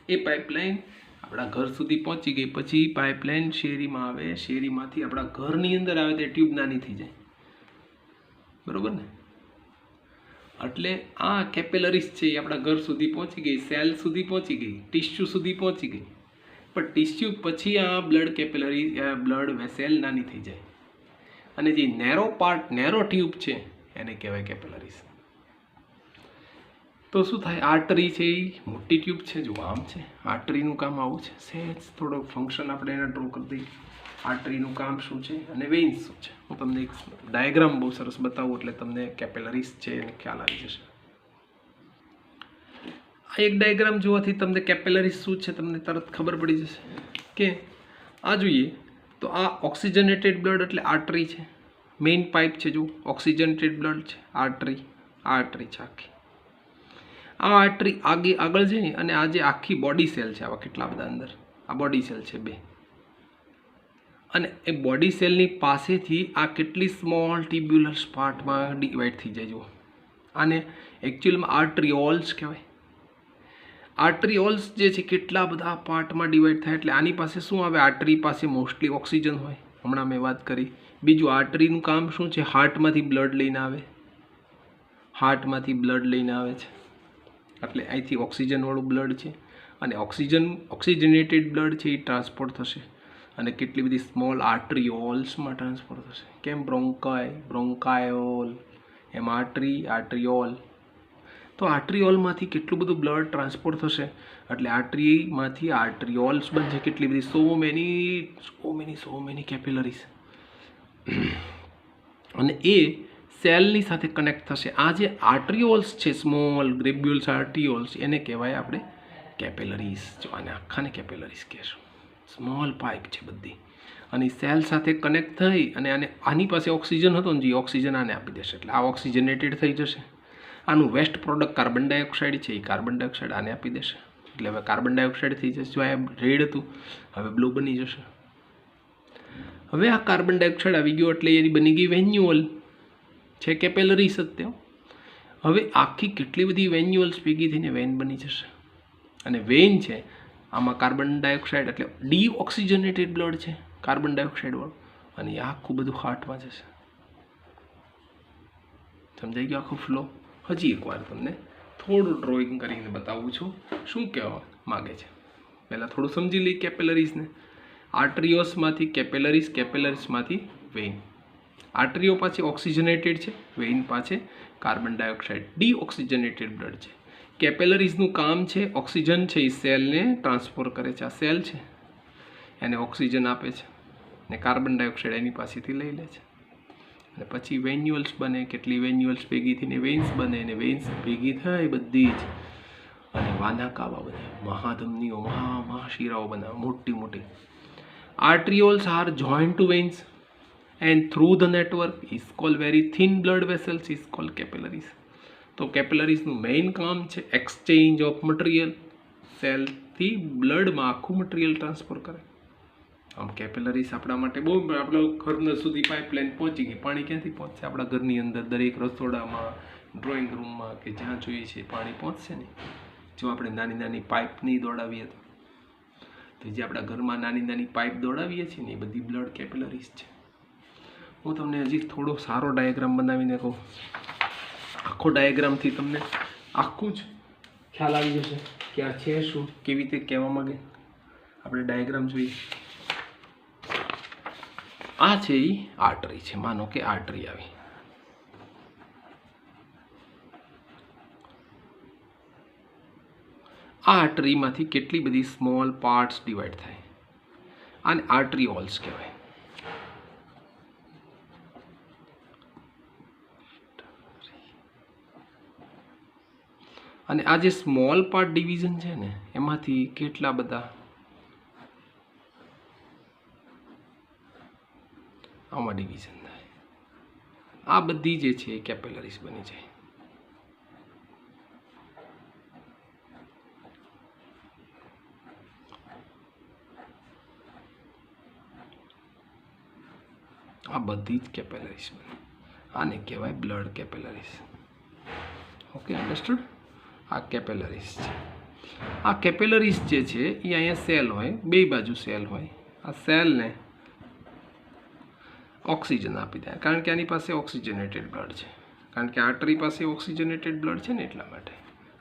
એ પાઇપલાઇન આપણા ઘર સુધી પહોંચી ગઈ પછી પાઇપલાઇન શેરીમાં આવે, શેરીમાંથી આપણા ઘરની અંદર આવે તે ટ્યુબ નાની થઈ જાય, બરોબર ને? એટલે આ કેપિલરીઝ છે એ આપણા ઘર સુધી પહોંચી ગઈ, સેલ સુધી પહોંચી ગઈ, ટિશ્યુ સુધી પહોંચી ગઈ. પણ ટીસ્યુ પછી આ બ્લડ કેપિલરી બ્લડ વેસેલ નાની થઈ જાય અને જે નેરો પાર્ટ નેરો ટ્યુબ છે એને કહેવાય કેપિલરીઝ. તો શું થાય, આર્ટરી છે એ મોટી ટ્યુબ છે, જો આમ છે આર્ટરીનું કામ આવું છે. સહેજ થોડો ફંક્શન આપણે એને ડ્રો કરી દઈએ. આર્ટરીનું કામ શું છે અને વેઇન્સ શું છે. હું તમને એક ડાયાગ્રામ બહુ સરસ બતાવું એટલે તમને કેપિલરીઝ છે એને ખ્યાલ આવી જશે. આ એક ડાયાગ્રામ જોવાથી તમને કેપિલરીઝ શું છે તમને તરત ખબર પડી જશે. કે આ જોઈએ તો આ ઓક્સિજનેટેડ બ્લડ એટલે આર્ટરી છે, મેઇન પાઇપ છે. જો ઓક્સિજનેટેડ બ્લડ છે, આર્ટરી છે આખી. આ આર્ટરી આગળ જઈ અને આ જે આખી બોડી સેલ છે, આવા કેટલા બધા અંદર આ બોડી સેલ છે 2, અને એ બોડી સેલની પાસેથી આ કેટલી સ્મોલ ટ્યુબ્યુલર પાર્ટમાં ડિવાઈડ થઈ જાય. જુઓ, આને એકચ્યુઅલમાં આર્ટ્રિઓલ્સ કહેવાય. આર્ટ્રિઓલ્સ જે છે કેટલા બધા પાર્ટમાં ડિવાઈડ થાય એટલે આની પાસે શું આવે, આર્ટરી પાસે મોસ્ટલી ઓક્સિજન હોય, હમણાં મેં વાત કરી. બીજું આર્ટરીનું કામ શું છે, હાર્ટમાંથી બ્લડ લઈને આવે, છે એટલે અહીંથી ઓક્સિજનવાળું બ્લડ છે અને ઓક્સિજનેટેડ બ્લડ છે એ ટ્રાન્સપોર્ટ થશે અને કેટલી બધી સ્મોલ આર્ટ્રિઓલ્સમાં ટ્રાન્સફર થશે. કેમ, બ્રોન્કાયોલ, એમ આર્ટ્રિઓલ. તો આર્ટ્રિઓલમાંથી કેટલું બધું બ્લડ ટ્રાન્સપોર્ટ થશે એટલે આર્ટરીમાંથી આર્ટ્રિઓલ્સ બનશે. કેટલી બધી સો મેની કેપિલરીઝ અને એ સેલની સાથે કનેક્ટ થશે. આ જે આર્ટ્રિઓલ્સ છે, સ્મોલ ગ્રેબ્યુલ્સ આર્ટ્રિઓલ્સ, એને કહેવાય આપણે કેપિલરીઝ. જો આને આખાને કેપિલરીઝ કહેશું. સ્મોલ પાઇપ છે બધી અને સેલ સાથે કનેક્ટ થઈ અને આની પાસે ઓક્સિજન હતો ને, જે ઓક્સિજન આને આપી દેશે એટલે આ ઓક્સિજનેટેડ થઈ જશે. આનું વેસ્ટ પ્રોડક્ટ કાર્બન ડાયોક્સાઇડ છે, એ કાર્બન ડાયોક્સાઇડ આને આપી દેશે એટલે હવે કાર્બન ડાયોક્સાઇડ થઈ જશે. જો આ રેડ હતું હવે બ્લુ બની જશે. હવે આ કાર્બન ડાયોક્સાઇડ આવી ગયો એટલે એની બની ગઈ વેન્યુઅલ છે, કેપિલરીઝ જ તે. હવે આખી કેટલી બધી વેન્યુઅલ્સ ભેગી થઈને વેન બની જશે અને વેન છે આમાં કાર્બન ડાયોક્સાઇડ એટલે ડીઓક્સિજનેટેડ બ્લડ છે કાર્બન ડાયોક્સાઇડવાળું અને એ આખું બધું હાર્ટમાં જશે. સમજાઈ ગયો આખો ફ્લો? હજી એકવાર તમને થોડું ડ્રોઈંગ કરીને બતાવું છું શું કહેવા માગે છે. પહેલાં થોડું સમજી લઈએ કેપિલરીઝને. આર્ટરીઓસમાંથી કેપિલરીઝમાંથી વેઇન. આર્ટરીઓ પાસે ઓક્સિજનેટેડ છે, વેઇન પાસે કાર્બન ડાયોક્સાઇડ ડીઓક્સિજનેટેડ બ્લડ છે. કેપિલરીઝનું કામ છે ઓક્સિજન છે એ સેલને ટ્રાન્સફર કરે છે. આ સેલ છે એને ઓક્સિજન આપે છે ને કાર્બન ડાયોક્સાઇડ એની પાસેથી લઈ લે છે અને પછી વેન્યુઅલ્સ બને. કેટલી વેન્યુઅલ્સ ભેગી થઈને વેન્સ બને અને વેન્સ ભેગી થાય બધી જ અને વાના કાવા બને, મહાધમનીઓ મહાશિરાઓ બને મોટી. Arterioles are joined to veins and through the network is called very thin blood vessels is called capillaries. તો કેપિલરીઝનું મેઇન કામ છે એક્સચેન્જ ઓફ મટીરિયલ. સેલથી બ્લડમાં આખું મટીરિયલ ટ્રાન્સફર કરે. આમ કેપિલરીઝ આપણા માટે બહુ, આપણા ઘર સુધી પાઇપલાઇન પહોંચી ગઈ. પાણી ક્યાંથી પહોંચશે? આપણા ઘરની અંદર દરેક રસોડામાં, ડ્રોઈંગ રૂમમાં કે જ્યાં જોઈએ છે પાણી પહોંચશે ને. જો આપણે નાની પાઇપ નહીં દોડાવીએ તો જે આપણા ઘરમાં નાની પાઇપ દોડાવીએ છીએ ને એ બધી બ્લડ કેપિલરીઝ છે. હું તમને હજી થોડો સારો ડાયાગ્રામ બનાવીને કહું. આખો ડાયાગ્રામથી તમને આખું જ ખ્યાલ આવી જશે કે આ છે શું, કેવી રીતે કહેવા માંગે. આપણે ડાયાગ્રામ જોઈએ. આ છે એ આર્ટરી છે. માનો કે આર્ટરી આવી. આ આર્ટરીમાંથી કેટલી બધી સ્મોલ પાર્ટ્સ ડિવાઈડ થાય. આને આર્ટરીઓલ્સ કહેવાય. અને આ જે સ્મોલ પાર્ટ ડિવિઝન છે ને એમાંથી કેટલા બધા આમાં ડિવિઝન થાય. આ બધી જે છે એ કેપિલરીઝ બની જાય. આ બધી જ કેપિલરીઝ બને. આને કહેવાય બ્લડ કેપિલરીઝ. Okay, understood? આ કેપિલરીઝ છે. આ કેપિલરીઝ જે છે એ અહીંયા સેલ હોય, બે બાજુ સેલ હોય. આ સેલને ઓક્સિજન આપી દે કારણ કે આની પાસે ઓક્સિજનેટેડ બ્લડ છે. કારણ કે આર્ટરી પાસે ઓક્સિજનેટેડ બ્લડ છે ને એટલા માટે.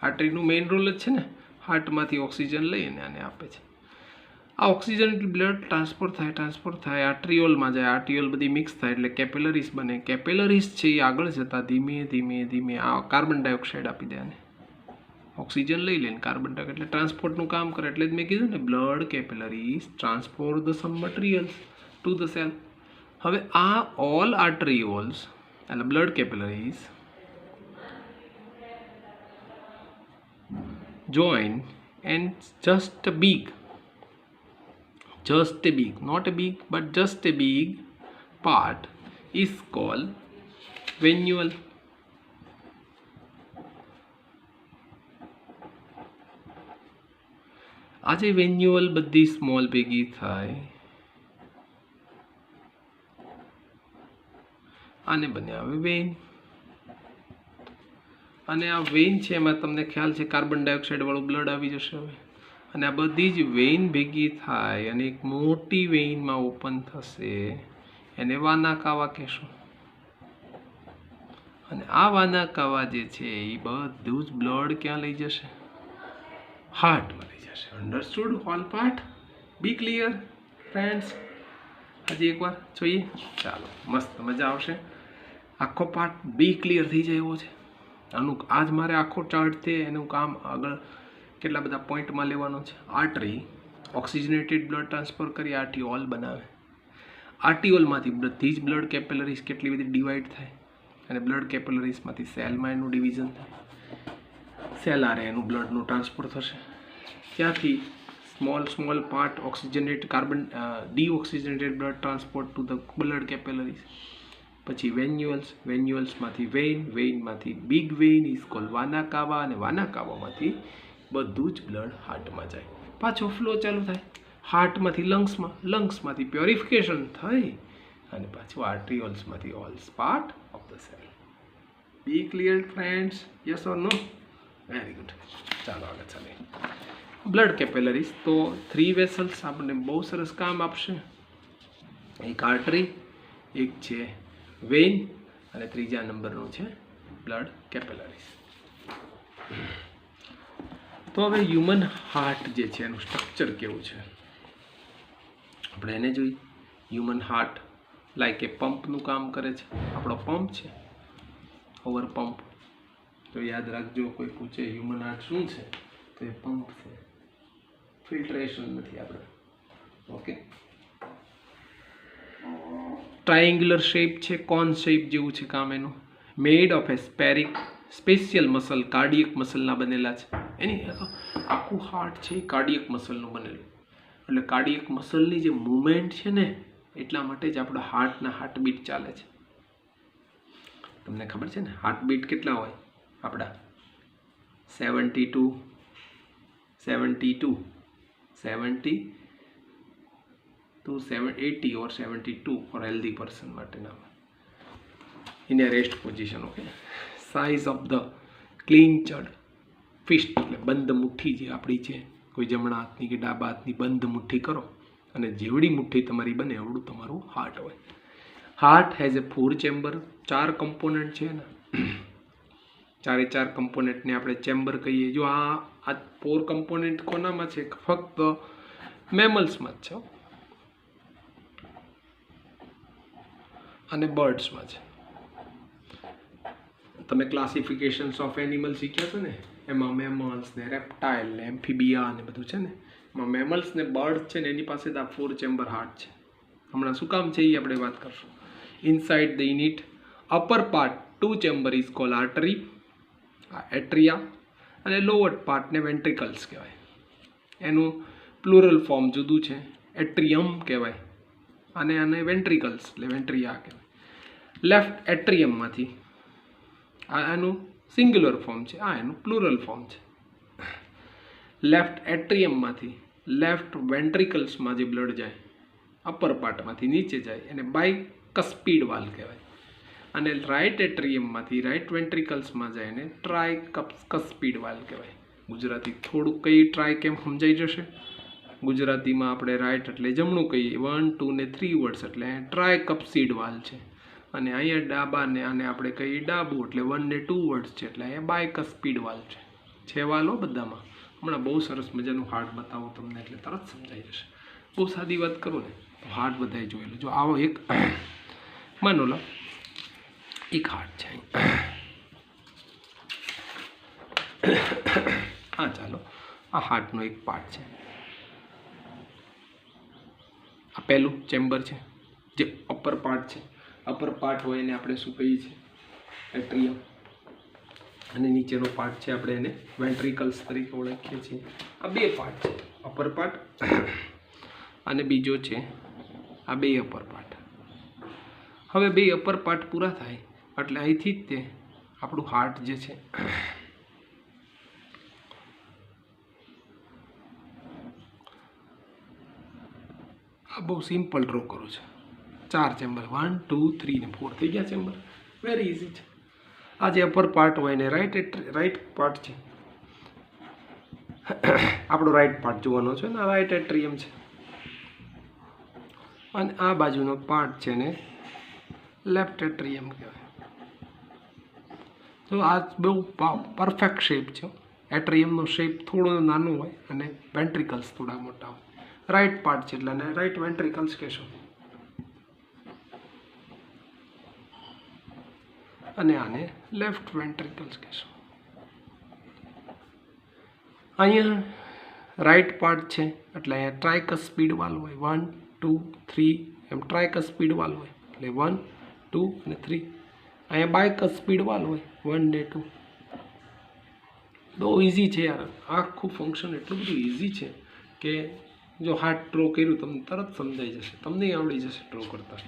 આર્ટરીનું મેઇન રોલ જ છે ને હાર્ટમાંથી ઓક્સિજન લઈને આને આપે છે. આ ઓક્સિજન બ્લડ ટ્રાન્સપોર્ટ થાય આર્ટિયોલમાં જાય, આર્ટિયોલ બધી મિક્સ થાય એટલે કેપિલરીઝ બને. કેપિલરીઝ છે એ આગળ જતાં ધીમે ધીમે ધીમે આ કાર્બન ડાયોક્સાઇડ આપી દે, અને ઓક્સિજન લઈ લે, કાર્બન ડાયોક્સાઇડ એટલે ટ્રાન્સપોર્ટનું કામ કરે. એટલે જ મેં કીધું ને blood capillaries transport the some materials to the cell. હવે આ ઓલ આર્ટરીઓલ્સ એટલે blood capillaries join and just a big, not a big but just a big part is called venule. આજે વેન્યુઅલ બધી સ્મોલ ભેગી થાય આને બને હવે વેન. અને આ વેઇન છે એમાં તમને ખ્યાલ છે કાર્બન ડાયોક્સાઇડ વાળું બ્લડ આવી જશે હવે. અને આ બધી જ વેઇન ભેગી થાય અને એક મોટી વેઇનમાં ઓપન થશે, એને વાના કાવા કહેશું. અને આ વાના કાવા જે છે એ બધું જ બ્લડ ક્યાં લઈ જશે? હાર્ટમાં લઈ જશે. Understood all part? Be clear friends? હજી એકવાર જોઈએ, ચાલો મસ્ત મજા આવશે. આખો પાર્ટ બી ક્લિયર થઈ જાય એવો છે. આનું આજ મારે આખો ચાર્ટ છે એનું કામ આગળ કેટલા બધા પોઈન્ટમાં લેવાનો છે. આર્ટરી ઓક્સિજનેટેડ બ્લડ ટ્રાન્સફર કરી આર્ટિઓલ બનાવે. આર્ટિઓલમાંથી બધી જ બ્લડ કેપિલરીઝ કેટલી બધી ડિવાઈડ થાય, અને બ્લડ કેપિલરીઝમાંથી સેલમાં એનું ડિવિઝન થાય. સેલ આરે એનું બ્લડનું ટ્રાન્સફર થશે. ત્યાંથી small part oxygenated carbon deoxygenated blood transport to the blood capillaries. પછી વેન્યુઅલ્સમાંથી વેઇનમાંથી big vein is called vena cava, અને વાના કાવામાંથી બધું જ બ્લડ હાર્ટમાં જાય. પાછો ફ્લો ચાલુ થાય હાર્ટમાંથી લંગ્સમાંથી પ્યોરિફિકેશન થઈ અને પાછું આર્ટિયોલ્સમાંથી all part of the cell. Be clear friends? Yes or no? Very good. ચાલો આગળ ચાલે. બ્લડ કેપિલરીઝ તો 3 વેસલ્સ આપણને બહુ સરસ કામ આપશે. એક આર્ટરી, એક છે વેઇન, અને ત્રીજા નંબરનું છે બ્લડ કેપિલરીઝ. તો હવે હ્યુમન હાર્ટ જે છે એનું સ્ટ્રક્ચર કેવું છે આપણે એને જોઈએ. હ્યુમન હાર્ટ લાઈક એ પંપનું કામ કરે છે. આપણો પંપ છે ઓવર પંપ. તો યાદ રાખજો, કોઈ પૂછે હ્યુમન હાર્ટ શું છે તો એ પંપ છે, ફિલ્ટ્રેશન નથી આપણે. ઓકે, ટ્રાયેંગ્યુલર શેપ છે, કોન શેપ જેવું છે કામ એનું. Made of a special muscle, cardiac મસલના બનેલા છે. એની આખું હાર્ટ છે કાર્ડિયક મસલનું બનેલું. એટલે કાર્ડિયક મસલની જે મુવમેન્ટ છે ને એટલા માટે જ આપણા હાર્ટબીટ ચાલે છે. તમને ખબર છે ને હાર્ટબીટ કેટલા હોય આપણા? 72 to 80 or 72 for healthy person માટેના. In a rest position. Okay, size of the clenched fist એટલે બંધ મુઠ્ઠી જે આપણી છે, કોઈ જમણા હાથની કે ડાબા હાથની બંધ મુઠ્ઠી કરો અને જેવડી મુઠ્ઠી તમારી બને એવડું તમારું હાર્ટ હોય. Heart has a 4 chamber, 4 component છે ને, 4 કમ્પોનન્ટને આપણે ચેમ્બર કહીએ. જો આ 4 કમ્પોનન્ટ કોનામાં છે? ફક્ત મેમલ્સમાં જ છે અને બર્ડ્સમાં છે. તમે ક્લાસિફિકેશન્સ ઓફ એનિમલ શીખ્યા છો ને, એમાં મેમલ્સ ને રેપ્ટાઇલ ને એમ્ફીબિયા ને બધું છે ને, એમાં મેમલ્સ ને બર્ડ છે ને એની પાસે આ 4 ચેમ્બર હાર્ટ છે. હમણાં શું કામ છે એ આપણે વાત કરશું. Inside the unit upper part 2 chamber is call artery, એટ્રિયા, અને લોઅર પાર્ટને વેન્ટ્રિકલ્સ કહેવાય. એનું પ્લુરલ ફોર્મ જુદું છે, એટ્રિયમ કહેવાય અને આને વેન્ટ્રિકલ્સ એટલે વેન્ટ્રિયા કહેવાય. લેફ્ટ એટ્રિયમમાંથી આ એનું સિંગ્યુલર ફોર્મ છે, આ એનું પ્લુરલ ફોર્મ છે. લેફ્ટ એટ્રિયમમાંથી લેફ્ટ વેન્ટ્રિકલ્સમાં જે બ્લડ જાય અપર પાર્ટમાંથી નીચે જાય એને બાયકસ્પિડ વાલ્વ કહેવાય. અને રાઇટ એટ્રિયમમાંથી રાઇટ વેન્ટ્રિકલ્સમાં જાય એને ટ્રાયકસ્પિડ વાલ્વ કહેવાય. ગુજરાતી થોડુંક કઈ ટ્રાય કેમ સમજાઈ જશે. ગુજરાતીમાં આપણે રાઇટ એટલે જમણું કહીએ, 1, 2 ને 3 વર્ડ્સ એટલે ટ્રાયકસ્પિડ વાલ્વ છે. અને અહીંયા ડાબા ને આને આપણે કહીએ ડાબું એટલે 1 ને 2 વર્ડ્સ છે એટલે અહીંયા બાયકસ્પિડ વાલ્વ છે. વાલો બધામાં. હમણાં બહુ સરસ મજાનું હાર્ટ બતાવો તમને એટલે તરત સમજાઈ જશે. બહુ સાદી વાત કરું ને તો હાર્ટ બધાએ જોયેલું. જો આવો એક માનો લો એક હાર્ટ છે હા ચાલો આ હાર્ટનો એક પાર્ટ છે. આ પહેલું ચેમ્બર છે જે અપર પાર્ટ છે. અપર પાર્ટ હોય એને આપણે શું કહીએ છીએ? એટ્રિયમ. અને નીચેનો પાર્ટ છે આપણે એને વેન્ટ્રિકલ્સ તરીકે ઓળખીએ છીએ. આ બે પાર્ટ છે, અપર પાર્ટ અને બીજો છે આ બે અપર પાર્ટ. હવે બે અપર પાર્ટ પૂરા થાય એટલે અહીંથી જ તે આપણું હાર્ટ જે છે આ બહુ સિમ્પલ ડ્રો કરું છું. 4 ચેમ્બર 1 2 3 ને 4 થઈ ગયા ચેમ્બર. વેરી ઇઝી છે. આ જે અપર પાર્ટ હોય ને રાઈટ પાર્ટ છે આપણો રાઈટ પાર્ટ જોવાનો છે ને રાઈટ એટ્રિયમ છે. અને આ બાજુનો પાર્ટ છે ને લેફ્ટ એટ્રિયમ કહેવાય. તો આ બહુ પરફેક્ટ શેપ છે. એટ્રિયમનો શેપ થોડો નાનો હોય અને વેન્ટ્રિકલ્સ થોડા મોટા હોય. રાઈટ પાર્ટ છે એટલે આને રાઈટ વેન્ટ્રિકલ્સ કહેશો અને આને લેફ્ટ વેન્ટ્રિકલ્સ કહેશો. અહીંયા રાઈટ પાર્ટ છે એટલે અહીંયા ટ્રાયકસ્પિડ વાલ હોય 1 2 3 એમ ટ્રાયકસ્પિડ વાલ હોય એટલે 1 2 અને 3. અહીંયા બાયકસ્પિડ વાલ હોય 1 ને 2. બહુ ઇઝી છે યાર. આખું ફંક્શન એટલું બધું ઇઝી છે કે જો હાર્ટ ડ્રો કર્યું તમને તરત સમજાઈ જશે, તમને આવડી જશે ડ્રો કરતા.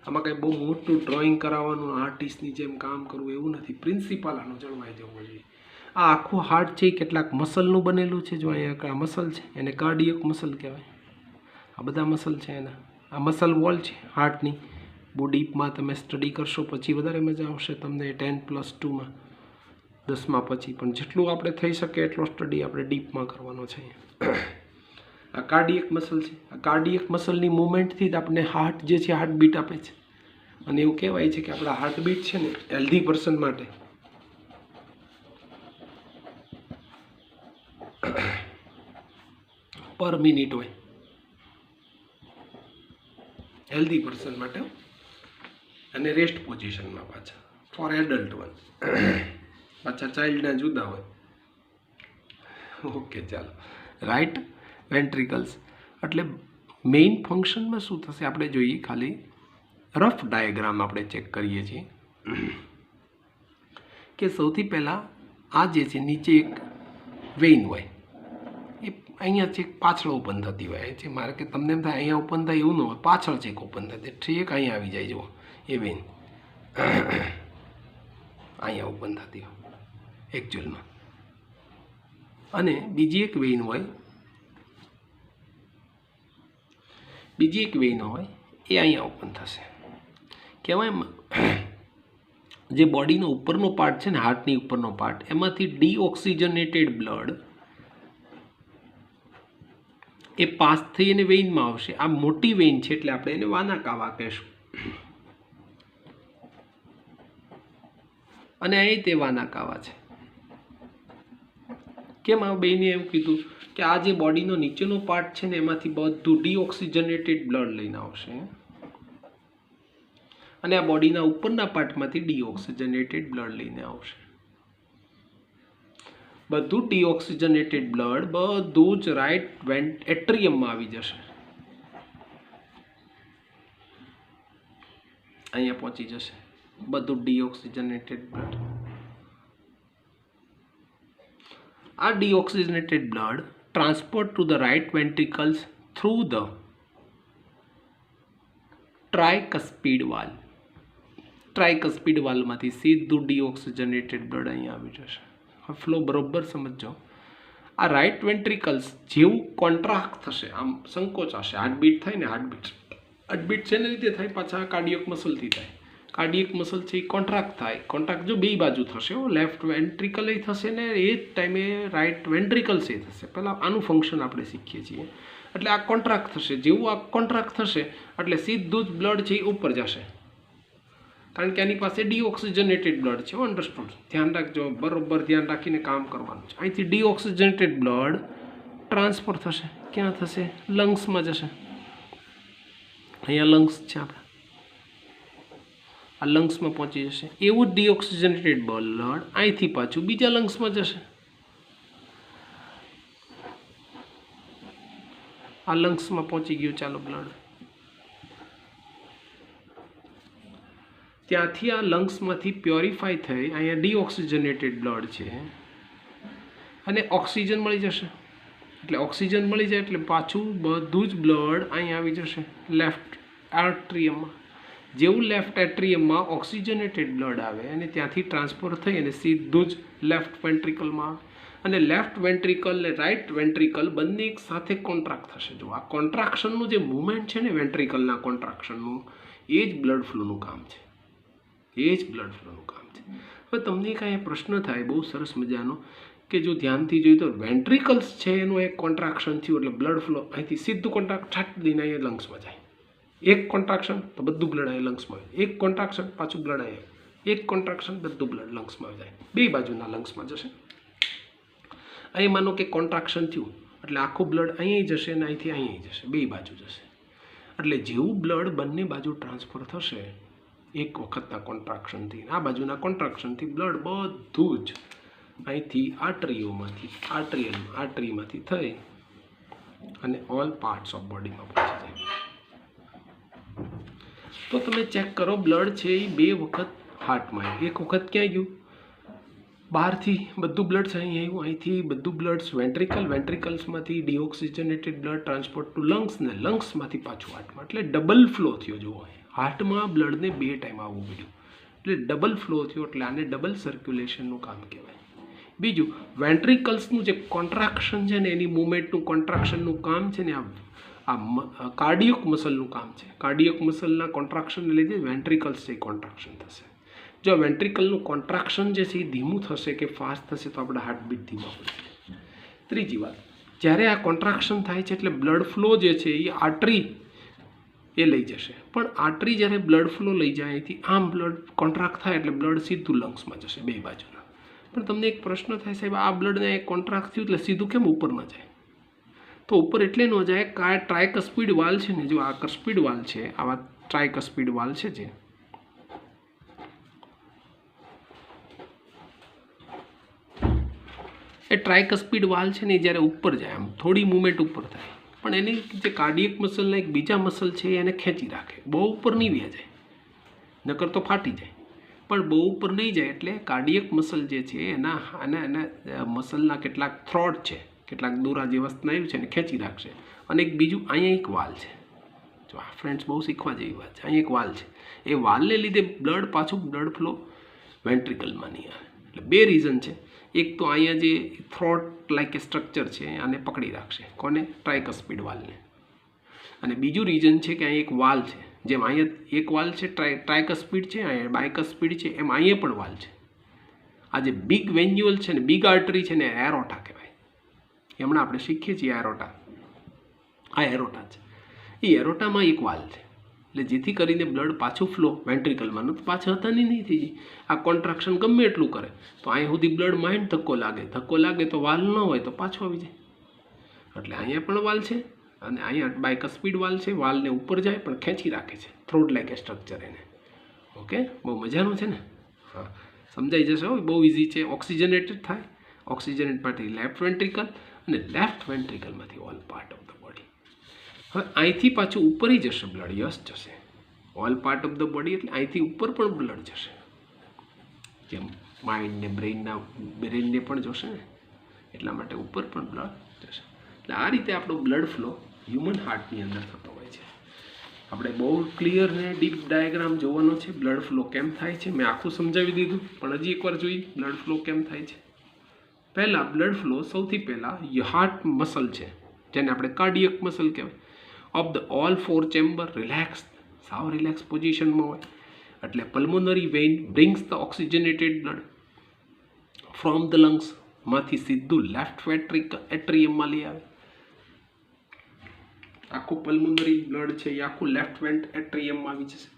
આમાં કંઈ બહુ મોટું ડ્રોઈંગ કરાવવાનું આર્ટિસ્ટની જેમ કામ કરવું એવું નથી. પ્રિન્સિપાલ આનું જળવાઈ જવું જોઈએ. આ આખું હાર્ટ છે કેટલાક મસલનું બનેલું છે. જો અહીંયા આ મસલ છે એને કાર્ડિયક મસલ કહેવાય. આ બધા મસલ છે એના. આ મસલ વોલ છે હાર્ટની. બહુ ડીપમાં તમે સ્ટડી કરશો પછી વધારે મજા આવશે તમને 10+2માં 10માં પછી. પણ જેટલું આપણે થઈ શકે એટલો સ્ટડી આપણે ડીપમાં કરવાનો છે. આ કાર્ડિયક મસલ છે. આ કાર્ડિયક મસલની મૂવમેન્ટથી જ આપણે હાર્ટ જે છે હાર્ટબીટ આપે છે. અને એવું કહેવાય છે કે આપણા હાર્ટબીટ છે ને હેલ્ધી પર્સન માટે પર મિનિટ હોય. હેલ્ધી પર્સન માટે અને રેસ્ટ પોઝિશનમાં પાછા ફોર એડલ્ટ વન. પાછા ચાઇલ્ડના જુદા હોય. ઓકે ચાલો. રાઈટ વેન્ટ્રિકલ્સ એટલે મેઇન ફંક્શનમાં શું થશે આપણે જોઈએ. ખાલી રફ ડાયાગ્રામ આપણે ચેક કરીએ છીએ કે સૌથી પહેલાં આ જે છે નીચે એક વેઇન હોય એ અહીંયા ચેક પાછળ ઓપન થતી હોય છે. મારે કે તમને એમ થાય અહીંયા ઓપન થાય એવું ન હોય, પાછળ ચેક ઓપન થતી ઠીક અહીંયા આવી જાય. જુઓ એ વેઇન અહીંયા ઓપન થતી હોય એકચ્યુઅલમાં. અને બીજી એક વેઇન હોય એ અહીંયા ઓપન થશે. કહેવાય જે બોડીનો ઉપરનો પાર્ટ છે ને હાર્ટની ઉપરનો પાર્ટ એમાંથી ડીઓક્સિજનેટેડ બ્લડ એ પાસ થઈ અને વેઇનમાં આવશે. આ મોટી વેઇન છે એટલે આપણે એને વાના કાવા કહેશું. અને અહીં તે વાના કાવા છે. કેમ આ બેને એવું કીધું કે આ જે બોડીનો નીચેનો પાર્ટ છે ને એમાંથી બધું ડીઓક્સિજનેટેડ બ્લડ લઈને આવશે અને આ બોડીના ઉપરના પાર્ટમાંથી ડીઓક્સિજનેટેડ બ્લડ લઈને આવશે. બધું ડીઓક્સિજનેટેડ બ્લડ બધું જ રાઈટ એટ્રિયમમાં આવી જશે. અહીંયા પહોંચી જશે બધું ડીઓક્સિજનેટેડ બ્લડ. આ deoxygenated blood transport to the right ventricles through the tricuspid valve. ટ્રાયકસ્પિડ વાલ્વમાંથી સીધું ડીઓક્સિજનેટેડ બ્લડ અહીંયા આવી જશે. હવે ફ્લો બરોબર સમજો. આ રાઈટ વેન્ટ્રિકલ્સ જેવું કોન્ટ્રાક્ટ થશે, આમ સંકોચાશે, હાર્ટબીટ થાય ને હાર્ટબીટ શેની રીતે થાય? પાછા કાર્ડિયક મસલથી થાય. કાર્ડિયક મસલ છે એ કોન્ટ્રાક્ટ થાય. કોન્ટ્રાક્ટ જો બે બાજુ થશે, લેફ્ટ વેન્ટ્રિકલ થશે ને એ જ ટાઈમે રાઈટ વેન્ટ્રિકલ્સ એ થશે. પહેલાં આનું ફંક્શન આપણે શીખીએ છીએ. એટલે આ કોન્ટ્રાક્ટ થશે. જેવું આ કોન્ટ્રાક્ટ થશે એટલે સીધું જ બ્લડ છે એ ઉપર જશે, કારણ કે આની પાસે ડીઓક્સિજનેટેડ બ્લડ છે. અન્ડરસ્ટુડ? ધ્યાન રાખજો, બરોબર ધ્યાન રાખીને કામ કરવાનું છે. અહીંથી ડીઓક્સિજનેટેડ બ્લડ ટ્રાન્સફર થશે. ક્યાં થશે? લંગ્સમાં જશે. અહીંયા લંગ્સ છે આપણે, આ લંગ્સમાં પહોંચી જશે. એવું જ ડીઓક્સિજનેટેડ બ્લડ અહીંથી પાછું બીજા લંગ્સમાં જશે. આ લંગ્સમાં પહોંચી ગયું ચાલો બ્લડ, ત્યાંથી આ લંગ્સમાંથી પ્યોરિફાય થઈ અહીંયા ડીઓક્સિજનેટેડ બ્લડ છે અને ઓક્સિજન મળી જશે. એટલે ઓક્સિજન મળી જાય એટલે પાછું બધું જ બ્લડ અહીં આવી જશે લેફ્ટ એટ્રિયમમાં. જેવું લેફ્ટ એટ્રિયમમાં ઓક્સિજનેટેડ બ્લડ આવે અને ત્યાંથી ટ્રાન્સફર થઈ અને સીધું જ લેફ્ટ વેન્ટ્રિકલમાં આવે અને લેફ્ટ વેન્ટ્રિકલ અને રાઇટ વેન્ટ્રિકલ બંને એક સાથે કોન્ટ્રાક્ટ થશે. જો આ કોન્ટ્રાક્શનનું જે મુવમેન્ટ છે ને વેન્ટ્રિકલના કોન્ટ્રાક્શનનું, એ જ બ્લડ ફ્લોનું કામ છે, એ જ બ્લડ ફ્લોનું કામ છે. હવે તમને કાંઈ પ્રશ્ન થાય બહુ સરસ મજાનો કે જો ધ્યાનથી જોઈએ તો વેન્ટ્રિકલ્સ છે એનું એક કોન્ટ્રાક્શન થયું એટલે બ્લડ ફ્લો અહીંથી સીધું કોન્ટ્રાક્ટ છાટ દઈને અહીંયા લંગ્સમાં જાય. એક કોન્ટ્રાક્શન તો બધું બ્લડ અહીંયા લંગ્સમાં આવે, એક કોન્ટ્રાક્શન પાછું બ્લડ અહીંયા, એક કોન્ટ્રાક્શન બધું બ્લડ લંગ્સમાં જાય, બે બાજુના લંગ્સમાં જશે. અહીં માનો કે કોન્ટ્રાક્શન થયું એટલે આખું બ્લડ અહીંયા જશે અને અહીંથી અહીંયા જશે, બે બાજુ જશે. એટલે જેવું બ્લડ બંને બાજુ ટ્રાન્સફર થશે એક વખતના કોન્ટ્રાક્શનથી, આ બાજુના કોન્ટ્રાક્શનથી બ્લડ બધું જ અહીંથી આર્ટરીમાંથી થઈ અને ઓલ પાર્ટ્સ ઓફ બોડીમાં પહોંચી જાય. તો તમે ચેક કરો બ્લડ છે એ બે વખત હાર્ટમાં આવ્યું, એક વખત ક્યાં ગયું બહારથી બધું બ્લડ અહીં આવ્યું, અહીંથી બધું બ્લડ વેન્ટ્રિકલ્સમાંથી deoxygenated blood transport to lungs ને લંગ્સમાંથી પાછું હાર્ટમાં. એટલે ડબલ ફ્લો થયો. જુઓ હાર્ટમાં બ્લડને બે ટાઈમ આવવું પડ્યું એટલે ડબલ ફ્લો થયો, એટલે આને ડબલ સર્ક્યુલેશનનું કામ કહેવાય. બીજું વેન્ટ્રિકલ્સનું જે કોન્ટ્રાક્શન છે ને એની મુવમેન્ટનું કોન્ટ્રાક્શનનું કામ છે ને આ કાર્ડિયક મસલનું કામ છે. કાર્ડિયક મસલના કોન્ટ્રાક્શનને લીધે વેન્ટ્રિકલ્સ છે કોન્ટ્રાક્શન થશે. જો વેન્ટ્રિકલનું કોન્ટ્રાક્શન જે છે એ ધીમું થશે કે ફાસ્ટ થશે તો આપણે હાર્ટબીટ ધીમા પડશે. ત્રીજી વાત, જ્યારે આ કોન્ટ્રાક્શન થાય છે એટલે બ્લડ ફ્લો જે છે એ આર્ટરી એ લઈ જશે, પણ આર્ટરી જ્યારે બ્લડ ફ્લો લઈ જાય અહીંથી આમ બ્લડ કોન્ટ્રાક્ટ થાય એટલે બ્લડ સીધું લંગ્સમાં જશે બે બાજુના. પણ તમને એક પ્રશ્ન થાય સાહેબ આ બ્લડને એક કોન્ટ્રાક્ટ થયું એટલે સીધું કેમ ઉપર ન જાય? તો ઉપર એટલે ન જાય કે આ ટ્રાયકસ્પિડ વાલ છે ને, જો આ કસ્પિડ વાલ છે, આવા ટ્રાયકસ્પિડ વાલ છે જે એ ટ્રાયકસ્પિડ વાલ છે ને જ્યારે ઉપર જાય આમ થોડી મૂવમેન્ટ ઉપર થાય પણ એની જે કાર્ડિયક મસલના એક બીજા મસલ છે એને ખેંચી રાખે, બહુ ઉપર નહીં વ્યા જાય નકર તો ફાટી જાય, પણ બહુ ઉપર નહીં જાય એટલે કાર્ડિયક મસલ જે છે એના મસલના કેટલાક થ્રોડ છે, કેટલાક દોરા જેવા સ્નાયુ છે એને ખેંચી રાખશે. અને એક બીજું અહીંયા એક વાલ છે, જો આ ફ્રેન્ડ્સ બહુ શીખવા જેવી વાત છે, અહીંયા એક વાલ છે, એ વાલને લીધે પાછું બ્લડ ફ્લો વેન્ટ્રિકલમાં નહીં આવે. એટલે બે રીઝન છે, એક તો અહીંયા જે થ્રોટ લાઈક એ સ્ટ્રક્ચર છે આને પકડી રાખશે, કોને? ટ્રાયકસ્પિડ વાલને. અને બીજું રીઝન છે કે અહીંયા એક વાલ છે, જેમ અહીંયા એક વાલ છે ટ્રાયકસ્પિડ છે, અહીંયા બાયકસ્પિડ છે, એમ અહીંયા પણ વાલ છે. આ જે બિગ વેન્યુઅલ છે ને, બિગ આર્ટરી છે ને એરોટા કહેવાય. હમણાં આપણે શીખીએ છીએ એરોટા, આ એરોટા છે, એ એરોટામાં એક વાલ છે. એટલે જેથી કરીને બ્લડ પાછું ફ્લો વેન્ટ્રિકલમાં તો પાછા હતા નહીં થઈ જાય. આ કોન્ટ્રાક્શન ગમે એટલું કરે તો અહીં સુધી બ્લડ માઇન્ડ ધક્કો લાગે તો વાલ ન હોય તો પાછો આવી જાય. એટલે અહીંયા પણ વાલ છે અને અહીંયા બાયકસ્પિડ વાલ છે, વાલને ઉપર જાય પણ ખેંચી રાખે છે, થ્રોડ લાઈક એ સ્ટ્રક્ચર એને. ઓકે, બહુ મજાનું છે ને? હા, સમજાઈ જશે. બહુ ઇઝી છે. ઓક્સિજનેટેડ થાય, ઓક્સિજનેટમાંથી લેફ્ટ વેન્ટ્રિકલ અને લેફ્ટ વેન્ટ્રિકલમાંથી all part of the body. હવે અહીંથી પાછું ઉપર જશે બ્લડ, યસ જશે. All part of the body એટલે અહીંથી ઉપર પણ બ્લડ જશે, જેમ માઇન્ડને બ્રેઇનને પણ જોશે ને એટલા માટે ઉપર પણ બ્લડ જશે. એટલે આ રીતે આપણો બ્લડ ફ્લો હ્યુમન હાર્ટની અંદર થતો હોય છે. આપણે બહુ ક્લિયર ને ડીપ ડાયાગ્રામ જોવાનો છે બ્લડ ફ્લો કેમ થાય છે. મેં આખું સમજાવી દીધું પણ હજી એકવાર જોઈએ બ્લડ ફ્લો કેમ થાય છે. પહેલાં બ્લડ ફ્લો સૌથી પહેલાં હાર્ટ મસલ છે જેને આપણે કાર્ડિયક મસલ કહેવાય, of the all 4 chamber relax, સાવ રિલેક્સ પોઝિશનમાં હોય. એટલે pulmonary vein brings the oxygenated blood from the લંગ્સમાંથી સીધું લેફ્ટ એટ્રિયમમાં લઈ આવે. આખું પલ્મોનરી બ્લડ છે એ આખું લેફ્ટ એટ્રિયમમાં આવી જશે.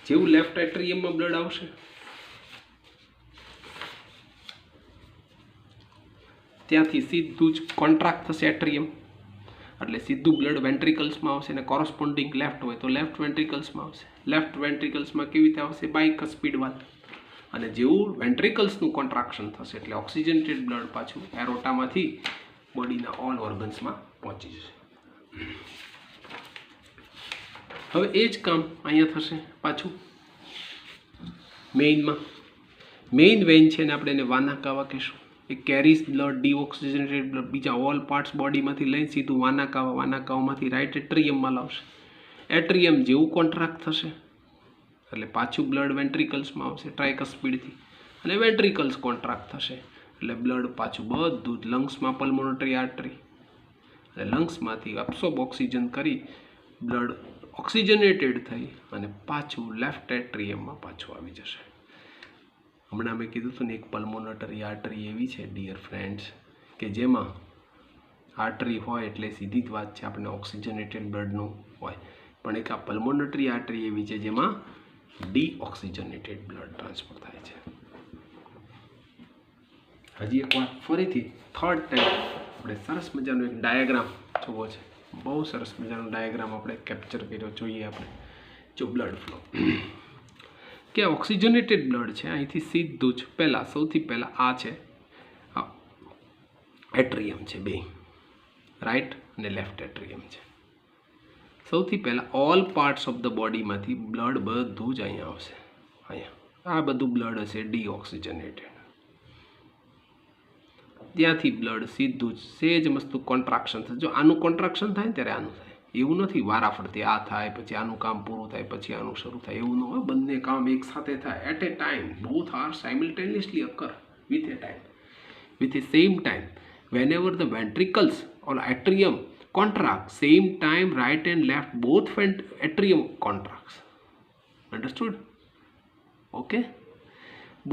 જેવું લેફ્ટ એટ્રિયમમાં બ્લડ આવશે ત્યાંથી સીધું જ કોન્ટ્રાક્ટ થશે એટ્રિયમ એટલે સીધું બ્લડ વેન્ટ્રિકલ્સમાં આવશે અને કોરસ્પોન્ડિંગ લેફ્ટ હોય તો લેફ્ટ વેન્ટ્રિકલ્સમાં આવશે. લેફ્ટ વેન્ટ્રિકલ્સમાં કેવી રીતે આવશે? બાયકસ્પિડ વાલ્વ. અને જેવું વેન્ટ્રિકલ્સનું કોન્ટ્રાક્શન થશે એટલે ઓક્સિજનેટેડ બ્લડ પાછું એરોટામાંથી બોડીના ઓલ ઓર્ગન્સમાં પહોંચી જશે. હવે એ જ કામ અહીંયા થશે પાછું મેઇન વેઇન છે ને આપણે એને વાના કાવા કહીશું. એ કેરીઝ બ્લડ ડીઓક્સિજનેટેડ બ્લડ બીજા ઓલ પાર્ટ્સ બોડીમાંથી લઈને સીધું વાના કાવામાંથી રાઇટ એટ્રિયમમાં લાવશે. એટ્રિયમ જેવું કોન્ટ્રાક્ટ થશે એટલે પાછું બ્લડ વેન્ટ્રિકલ્સમાં આવશે ટ્રાયકસ્પિડથી અને વેન્ટ્રિકલ્સ કોન્ટ્રાક્ટ થશે એટલે બ્લડ પાછું બધું જ લંગ્સમાં પલ્મોનરી આર્ટરી અને લંગ્સમાંથી અબ્સોર્બ ઓક્સિજન કરી બ્લડ ઓક્સિજનેટેડ થઈ અને પાછું લેફ્ટ એટ્રિયમમાં પાછું આવી જશે. હમણાં મેં કીધું હતું ને એક પલ્મોનરી આર્ટરી એવી છે ડિયર ફ્રેન્ડ્સ કે જેમાં આર્ટરી હોય એટલે સીધી જ વાત છે આપણે ઓક્સિજનેટેડ બ્લડનું હોય, પણ એક આ પલ્મોનરી આર્ટરી એવી છે જેમાં ડીઓક્સિજનેટેડ બ્લડ ટ્રાન્સફર થાય છે. હજી એક વાર ફરીથી થર્ડ ટાઈમ આપણે સરસ મજાનો એક ડાયાગ્રામ જોવો છે. બહુ સરસ મજાનો ડાયાગ્રામ આપણે કેપ્ચર કર્યો. જોઈએ આપણે જો બ્લડ ફ્લો કે ઓક્સિજનેટેડ બ્લડ છે અહીંથી સીધું જ સૌથી પહેલાં આ છે એટ્રિયમ છે, બે રાઇટ અને લેફ્ટ એટ્રિયમ છે. સૌથી પહેલાં ઓલ પાર્ટ્સ ઓફ ધ બોડીમાંથી બ્લડ બધું જ અહીંયા આવશે. અહીંયા આ બધું બ્લડ હશે ડીઓક્સિજનેટેડ. ત્યાંથી બ્લડ સીધું જ સેજ મસ્તું કોન્ટ્રાક્શન થશે. જો આનું કોન્ટ્રાક્શન થાય ને ત્યારે આનું થાય, એવું નથી વારાફરતી આ થાય પછી આનું કામ પૂરું થાય પછી આનું શરૂ થાય, એવું ન હોય. બંને કામ એકસાથે થાય at a time. Both are simultaneously occur with a time, with a same time. whenever the ventricles or atrium contract, same time right and left both atrium contracts. Understood? Okay,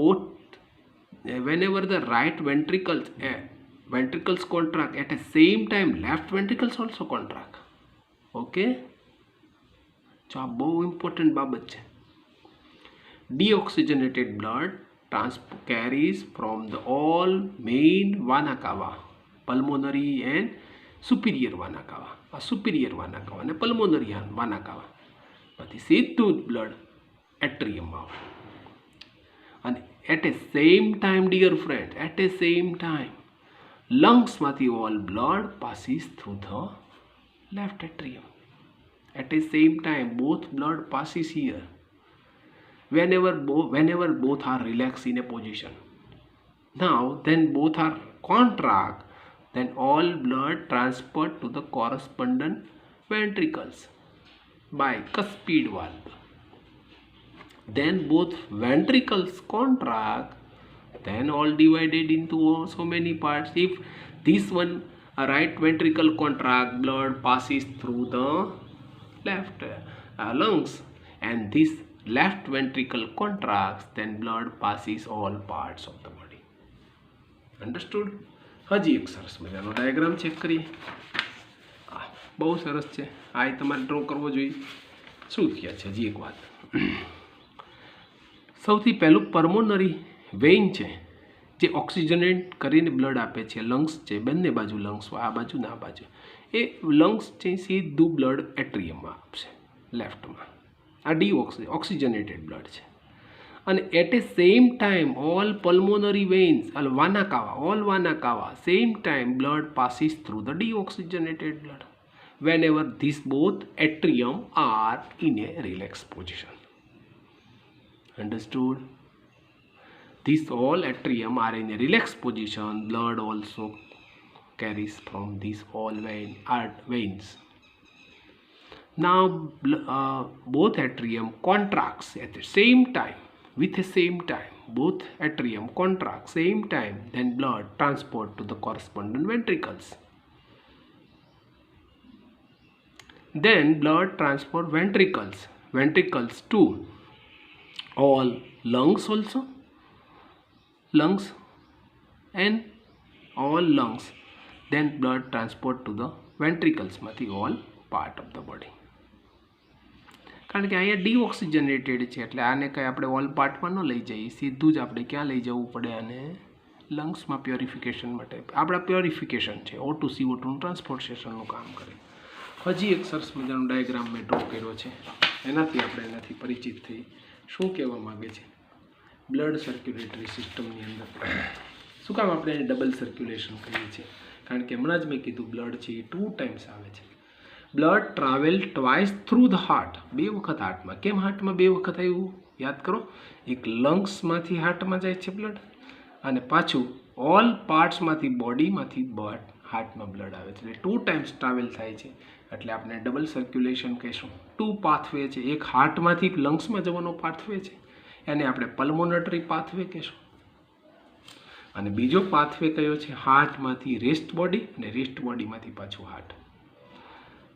both whenever the right ventricles contract at the same time left ventricles also contract. Okay, so આ બહુ ઇમ્પોર્ટન્ટ બાબત છે. Deoxygenated blood carries from the all main vena cava, pulmonary and superior vena cava. આ superior vena cava અને pulmonary vena cava પછી સીધું બ્લડ એટ્રિયમમાં આવે. અને at a same time dear friend, at a same time લંગ્સમાંથી all blood passes through the left atrium. At a same time both blood passes here. whenever both are relaxed in a position, now then both are contract, then all blood transferred to the correspondent ventricles by cuspid valve. Then both ventricles contract, then all divided into so many parts. If this one right ventricle contract, blood passes through the left lungs, and this left ventricle contracts, then blood passes all parts of the body. Understood? હજી એક સરસ મજાનો ડાયાગ્રામ ચેક કરીએ. બહુ સરસ છે. આ તમારે ડ્રો કરવો જોઈએ. શું થયા છે હજી એક વાત. સૌથી પહેલું પલ્મોનરી વેઇન છે જે ઓક્સિજનેટ કરીને બ્લડ આપે છે. લંગ્સ છે, બંને બાજુ લંગ્સ હોય, આ બાજુ ને આ બાજુ. એ લંગ્સ છે સીધું બ્લડ એટ્રિયમમાં આપશે લેફ્ટમાં. આ ઓક્સિજનેટેડ બ્લડ છે. અને at a same time all pulmonary veins vena cava same time blood passes through the deoxygenated blood whenever these both atrium are in a relaxed position. Understood? These all atrium are in a relaxed position. Blood also carries from these all veins. Now both atrium contracts at the same time, with the same time both atrium contract same time, then blood transport to the corresponding ventricles. Then blood transport ventricles to all lungs also, lungs and all lungs. Then blood transport to the ventricles માંથી all part of the body. કારણ કે અહીંયા ડીઓક્સિજનેટેડ છે એટલે આને કંઈ આપણે ઓલ પાર્ટમાં ન લઈ જઈએ, સીધું જ આપણે ક્યાં લઈ જવું પડે, આને લંગ્સમાં પ્યોરિફિકેશન માટે આપણા પ્યોરિફિકેશન છે, O2 CO2નું ટ્રાન્સપોર્ટેશનનું કામ કરે. હજી એક સરસ મજાનો ડાયાગ્રામ મેં ડ્રો કર્યો છે, એનાથી પરિચિત થઈ. શું કહેવા માગે છે? બ્લડ સર્ક્યુલેટરી સિસ્ટમની અંદર શું કામ આપણે એને ડબલ સર્ક્યુલેશન કહીએ છીએ? કારણ કે હમણાં જ મેં કીધું બ્લડ છે એ 2 ટાઈમ્સ આવે છે. Blood travel twice through the heart, 2 વખત હાર્ટમાં. કેમ હાર્ટમાં 2 વખત આવ્યું? યાદ કરો, એક લંગ્સમાંથી હાર્ટમાં જાય છે બ્લડ, અને પાછું ઓલ પાર્ટ્સમાંથી બોડીમાંથી હાર્ટમાં બ્લડ આવે છે. એટલે 2 ટાઈમ્સ ટ્રાવેલ થાય છે, એટલે આપણે ડબલ સર્ક્યુલેશન કહીશું. 2 પાથવે છે, એક હાર્ટમાંથી લંગ્સમાં જવાનો પાથવે છે, એને આપણે પલ્મોનરી પાથવે કહીશું. અને બીજો પાથવે કયો છે? હાર્ટમાંથી રેસ્ટ બોડી, અને રેસ્ટ બોડીમાંથી પાછું હાર્ટ.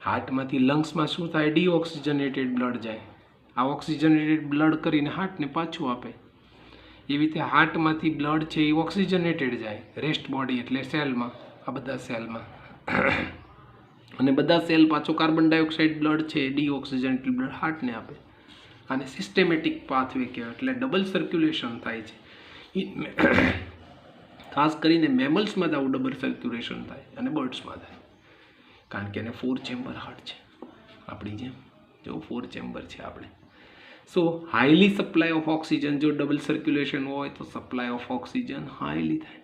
હાર્ટમાંથી લંગ્સમાં શું થાય? ડીઓક્સિજનેટેડ બ્લડ જાય. આ ઓક્સિજનેટેડ બ્લડ કરીને હાર્ટને પાછું આપે. એવી રીતે હાર્ટમાંથી બ્લડ છે એ ઓક્સિજનેટેડ જાય રેસ્ટ બોડી એટલે સેલમાં, આ બધા સેલમાં, અને બધા સેલ પાછો કાર્બન ડાયોક્સાઇડ બ્લડ છે ડીઓક્સિજનેટેડ બ્લડ હાર્ટને આપે. અને સિસ્ટેમેટિક પાથવે કહેવાય. એટલે ડબલ સર્ક્યુલેશન થાય છે. ખાસ કરીને મેમલ્સમાં જ આવું ડબલ સર્ક્યુલેશન થાય અને બર્ડ્સમાં થાય, કારણ કે એને 4 ચેમ્બર હાર્ટ છે. આપણી જેમ જો 4 ચેમ્બર છે આપણે. સો હાઈલી સપ્લાય ઓફ ઓક્સિજન, જો ડબલ સર્ક્યુલેશન હોય તો સપ્લાય ઓફ ઓક્સિજન હાઈલી થાય,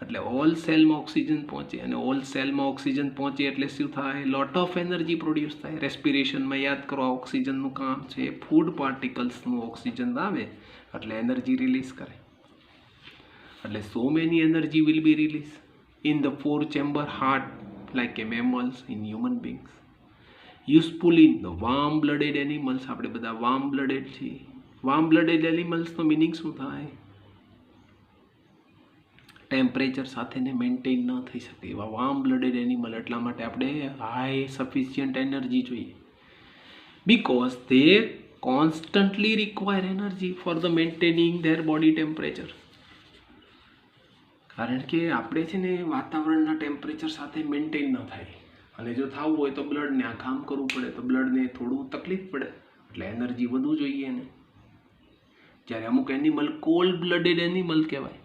એટલે ઓલ સેલમાં ઓક્સિજન પહોંચે, અને ઓલ સેલમાં ઓક્સિજન પહોંચે એટલે શું થાય? લોટ ઓફ એનર્જી પ્રોડ્યુસ થાય. રેસ્પિરેશનમાં યાદ કરો આ ઓક્સિજનનું કામ છે, ફૂડ પાર્ટિકલ્સનું ઓક્સિજન આવે એટલે એનર્જી રિલીઝ કરે. એટલે so many energy will be release in the 4 chamber heart like a mammals in human beings. Useful in the warm blooded animals. આપણે બધા warm blooded છીએ. warm blooded animals નો મીનિંગ શું થાય? ટેમ્પરેચર સાથે ને મેન્ટેન ન થઈ શકે એવા warm blooded animal. એટલા માટે આપણે હાઈ સફિશિયન્ટ એનર્જી જોઈએ, because they constantly require energy for the maintaining their body temperature. કારણ કે આપણે છે ને વાતાવરણના ટેમ્પરેચર સાથે મેન્ટેન ન થાય, અને જો થવું હોય તો બ્લડને આ કામ કરવું પડે, તો બ્લડને થોડું તકલીફ પડે, એટલે એનર્જી વધુ જોઈએ એને. જ્યારે અમુક એનિમલ કોલ્ડ બ્લડેડ એનિમલ કહેવાય,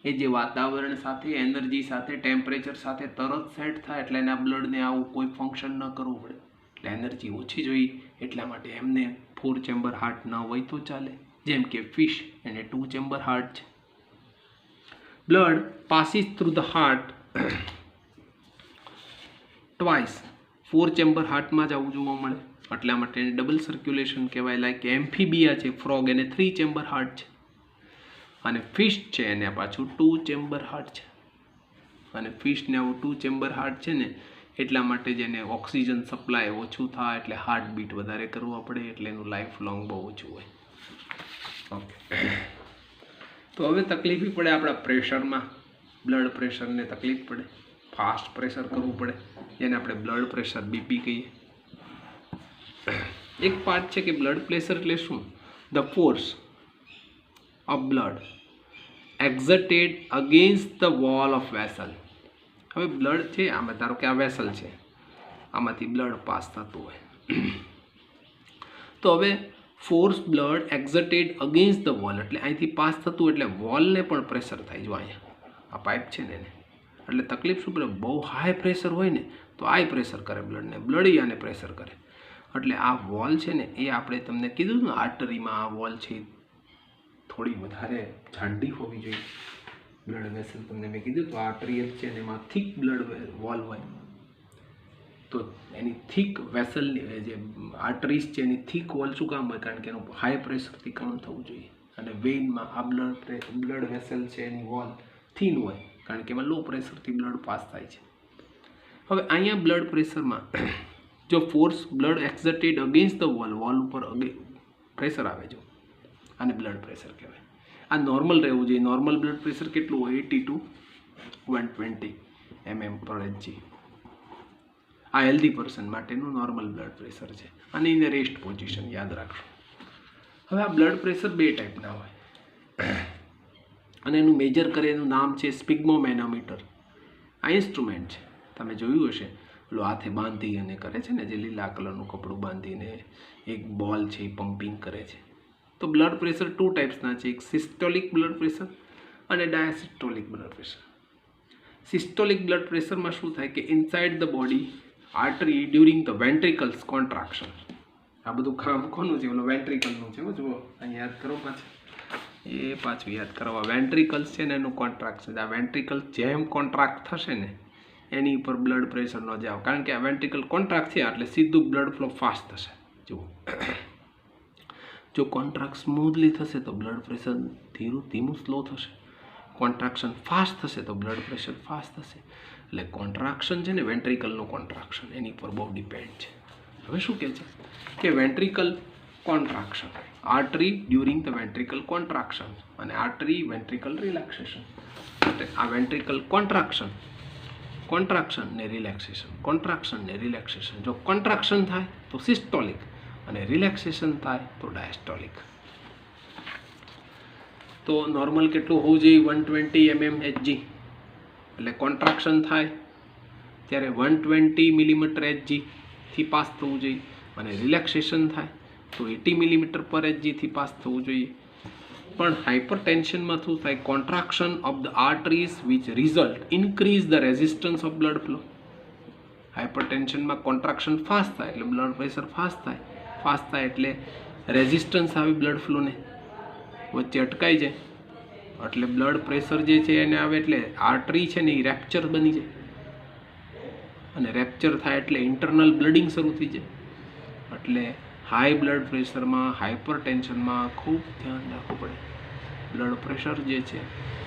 એ જે વાતાવરણ સાથે એનર્જી સાથે ટેમ્પરેચર સાથે તરત સેટ થાય, એટલે એના બ્લડને આવું કોઈ ફંક્શન ન કરવું પડે, એટલે એનર્જી ઓછી જોઈએ. એટલા માટે એમને 4 ચેમ્બર હાર્ટ ન હોય તો ચાલે. જેમ કે ફિશ, એને 2 ચેમ્બર હાર્ટ છે. Blood passes through the heart twice. 4 chamber હાર્ટમાં જ આવું જોવા મળે, એટલા માટે એને ડબલ સર્ક્યુલેશન કહેવાય. લાઈક એમ્ફીબિયા છે, ફ્રોગ, એને 3 ચેમ્બર હાર્ટ છે, અને ફિશ છે એને પાછું 2 ચેમ્બર હાર્ટ છે. અને ફિશને આવું 2 ચેમ્બર હાર્ટ છે ને, એટલા માટે જ એને ઓક્સિજન સપ્લાય ઓછું થાય, એટલે હાર્ટ બીટ વધારે કરવા પડે, એટલે એનું લાઈફ લોંગ બહુ ઓછું હોય. ઓકે, તો હવે તકલીફ પડે આપણા પ્રેશરમાં. બ્લડ પ્રેશરને તકલીફ પડે, ફાસ્ટ પ્રેશર કરવું પડે, જેને આપણે બ્લડ પ્રેશર બીપી કહીએ. એક પાર્ટ છે કે બ્લડ પ્રેશર એટલે શું? The force of blood exerted against the wall of vessel. હવે બ્લડ છે, આમાં ધારો કે આ વેસલ છે, આમાંથી બ્લડ પાસ થતું હોય, તો હવે force blood exerted against the wall, એટલે અહીંથી પાસ થતું એટલે વોલને પણ પ્રેશર થાય. જો અહીંયા આ પાઇપ છે ને એને, એટલે તકલીફ શું પડે? બહુ હાઈ પ્રેશર હોય ને તો આઈ પ્રેશર કરે બ્લડને, બ્લડ આને પ્રેશર કરે. એટલે આ વોલ છે ને એ આપણે તમને કીધું ને, આર્ટરીમાં આ વોલ છે થોડી વધારે જાડી હોવી જોઈએ. બ્લડ વેસલ તમને મેં કીધું તો આર્ટરીયલ છે ને એમાં થીક બ્લડ વોલ હોય, તો એની થીક વેસલની જે આર્ટરીઝ છે એની થીક વોલ શું કામ હોય? કારણ કે એનું હાઈ પ્રેશરથી કામ થવું જોઈએ. અને વેઇનમાં આ બ્લડ વેસલ છે એની વોલ થીન હોય, કારણ કે એમાં લો પ્રેશરથી બ્લડ પાસ થાય છે. હવે અહીંયા બ્લડ પ્રેશરમાં જો force blood exerted against the wall, wall ઉપર પ્રેશર આવે, જો આને બ્લડ પ્રેશર કહેવાય. આ નોર્મલ રહેવું જોઈએ. નોર્મલ બ્લડ પ્રેશર કેટલું હોય? 80 to 120 mm/Hg. આ હેલ્ધી પર્સન માટેનું નોર્મલ બ્લડ પ્રેશર છે, અને એને રેસ્ટ પોઝિશન યાદ રાખજો. હવે આ બ્લડ પ્રેશર 2 ટાઈપના હોય, અને એનું મેજર કરે એનું નામ છે સ્પિગ્મોમેનોમીટર. આ ઇન્સ્ટ્રુમેન્ટ છે, તમે જોયું હશે, પેલો હાથે બાંધી અને કરે છે ને, જે લીલા કલરનું કપડું બાંધીને એક બોલ છે એ પમ્પિંગ કરે છે. તો બ્લડ પ્રેશર 2 ટાઈપ્સના છે, એક સિસ્ટોલિક બ્લડ પ્રેશર અને ડાયાસિસ્ટોલિક બ્લડ પ્રેશર. સિસ્ટોલિક બ્લડ પ્રેશરમાં શું થાય કે inside the body artery during the વેન્ટ્રિકલ્સ contraction. આ બધું કામ કોનું છે? ઓલો વેન્ટ્રિકલનું છે. જુઓ અહીં યાદ કરો પાછું યાદ કરવા. વેન્ટ્રિકલ્સ છે ને એનું કોન્ટ્રાક્શન. આ વેન્ટ્રિકલ જેમ કોન્ટ્રાક્ટ થશે ને એની ઉપર બ્લડ પ્રેશર ન જાવ, કારણ કે આ વેન્ટ્રિકલ કોન્ટ્રાક્ટ થયા એટલે સીધું બ્લડ ફ્લો ફાસ્ટ થશે. જુઓ, જો કોન્ટ્રાક્ટ સ્મૂથલી થશે તો બ્લડ પ્રેશર ધીમું સ્લો થશે. કોન્ટ્રાક્શન ફાસ્ટ થશે તો બ્લડ પ્રેશર ફાસ્ટ થશે. એટલે કોન્ટ્રાક્શન છે ને વેન્ટ્રિકલનું કોન્ટ્રાક્શન એની પર બહુ ડિપેન્ડ છે. હવે શું કહે છે કે ventricle contraction, artery during the ventricle contraction અને આર્ટરી વેન્ટ્રિકલ રિલેક્સેશન. એટલે આ વેન્ટ્રિકલ કોન્ટ્રાક્શન ને રિલેક્સેશન. જો કોન્ટ્રાક્શન થાય તો સિસ્ટોલિક અને રિલેક્સેશન થાય તો ડાયસ્ટોલિક. તો નોર્મલ કેટલું હોવું જોઈએ? 120 mmHg. એટલે કોન્ટ્રાક્શન થાય ત્યારે 120 mm/Hg થી પાસ થવું જોઈએ અને રિલેક્સેશન થાય તો 80 mm/Hg થી પાસ થવું જોઈએ. પણ હાઇપરટેન્શનમાં શું થાય? Contraction of the arteries which result increase the resistance of blood flow. હાઇપરટેન્શનમાં કોન્ટ્રાક્શન ફાસ્ટ થાય એટલે બ્લડ પ્રેશર ફાસ્ટ થાય એટલે રેઝિસ્ટન્સ આવે બ્લડ ફ્લોને, વચ્ચે અટકાઈ જાય એટલે બ્લડ પ્રેશર જે છે એને આવે એટલે આર્ટરી છે ને એ રેપ્ચર બની જાય અને રેપ્ચર થાય એટલે ઇન્ટરનલ બ્લડિંગ શરૂ થઈ જાય. એટલે હાઈ બ્લડ પ્રેશરમાં, હાઇપરટેન્શનમાં ખૂબ ધ્યાન રાખવું પડે. બ્લડ પ્રેશર જે છે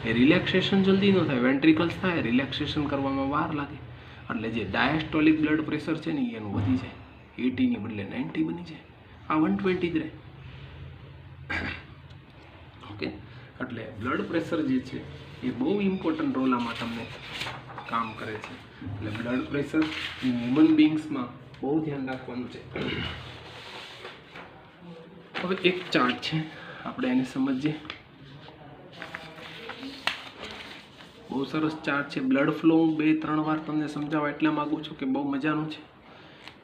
એ રિલેક્સેશન જલ્દી ન થાય. વેન્ટ્રિકલ્સ થાય, રિલેક્સેશન કરવામાં વાર લાગે એટલે જે ડાયસ્ટોલિક બ્લડ પ્રેશર છે ને એનું વધી જાય. 80ની બદલે 90 બની જાય. આ 120 જ રહે. ઓકે, એટલે બ્લડ પ્રેશર જે છે એ બહુ ઇમ્પોર્ટન્ટ રોલ આમાં તમને કામ કરે છે. એટલે બ્લડ પ્રેશર હ્યુમન બીંગ્સમાં બહુ ધ્યાન રાખવાનું છે. હવે એક ચાર્ટ છે, આપણે એને સમજીએ. બહુ સરસ ચાર્ટ છે. બ્લડ ફ્લો હું 2-3 વાર તમને સમજાવવા એટલા માગું છું કે બહુ મજાનું છે.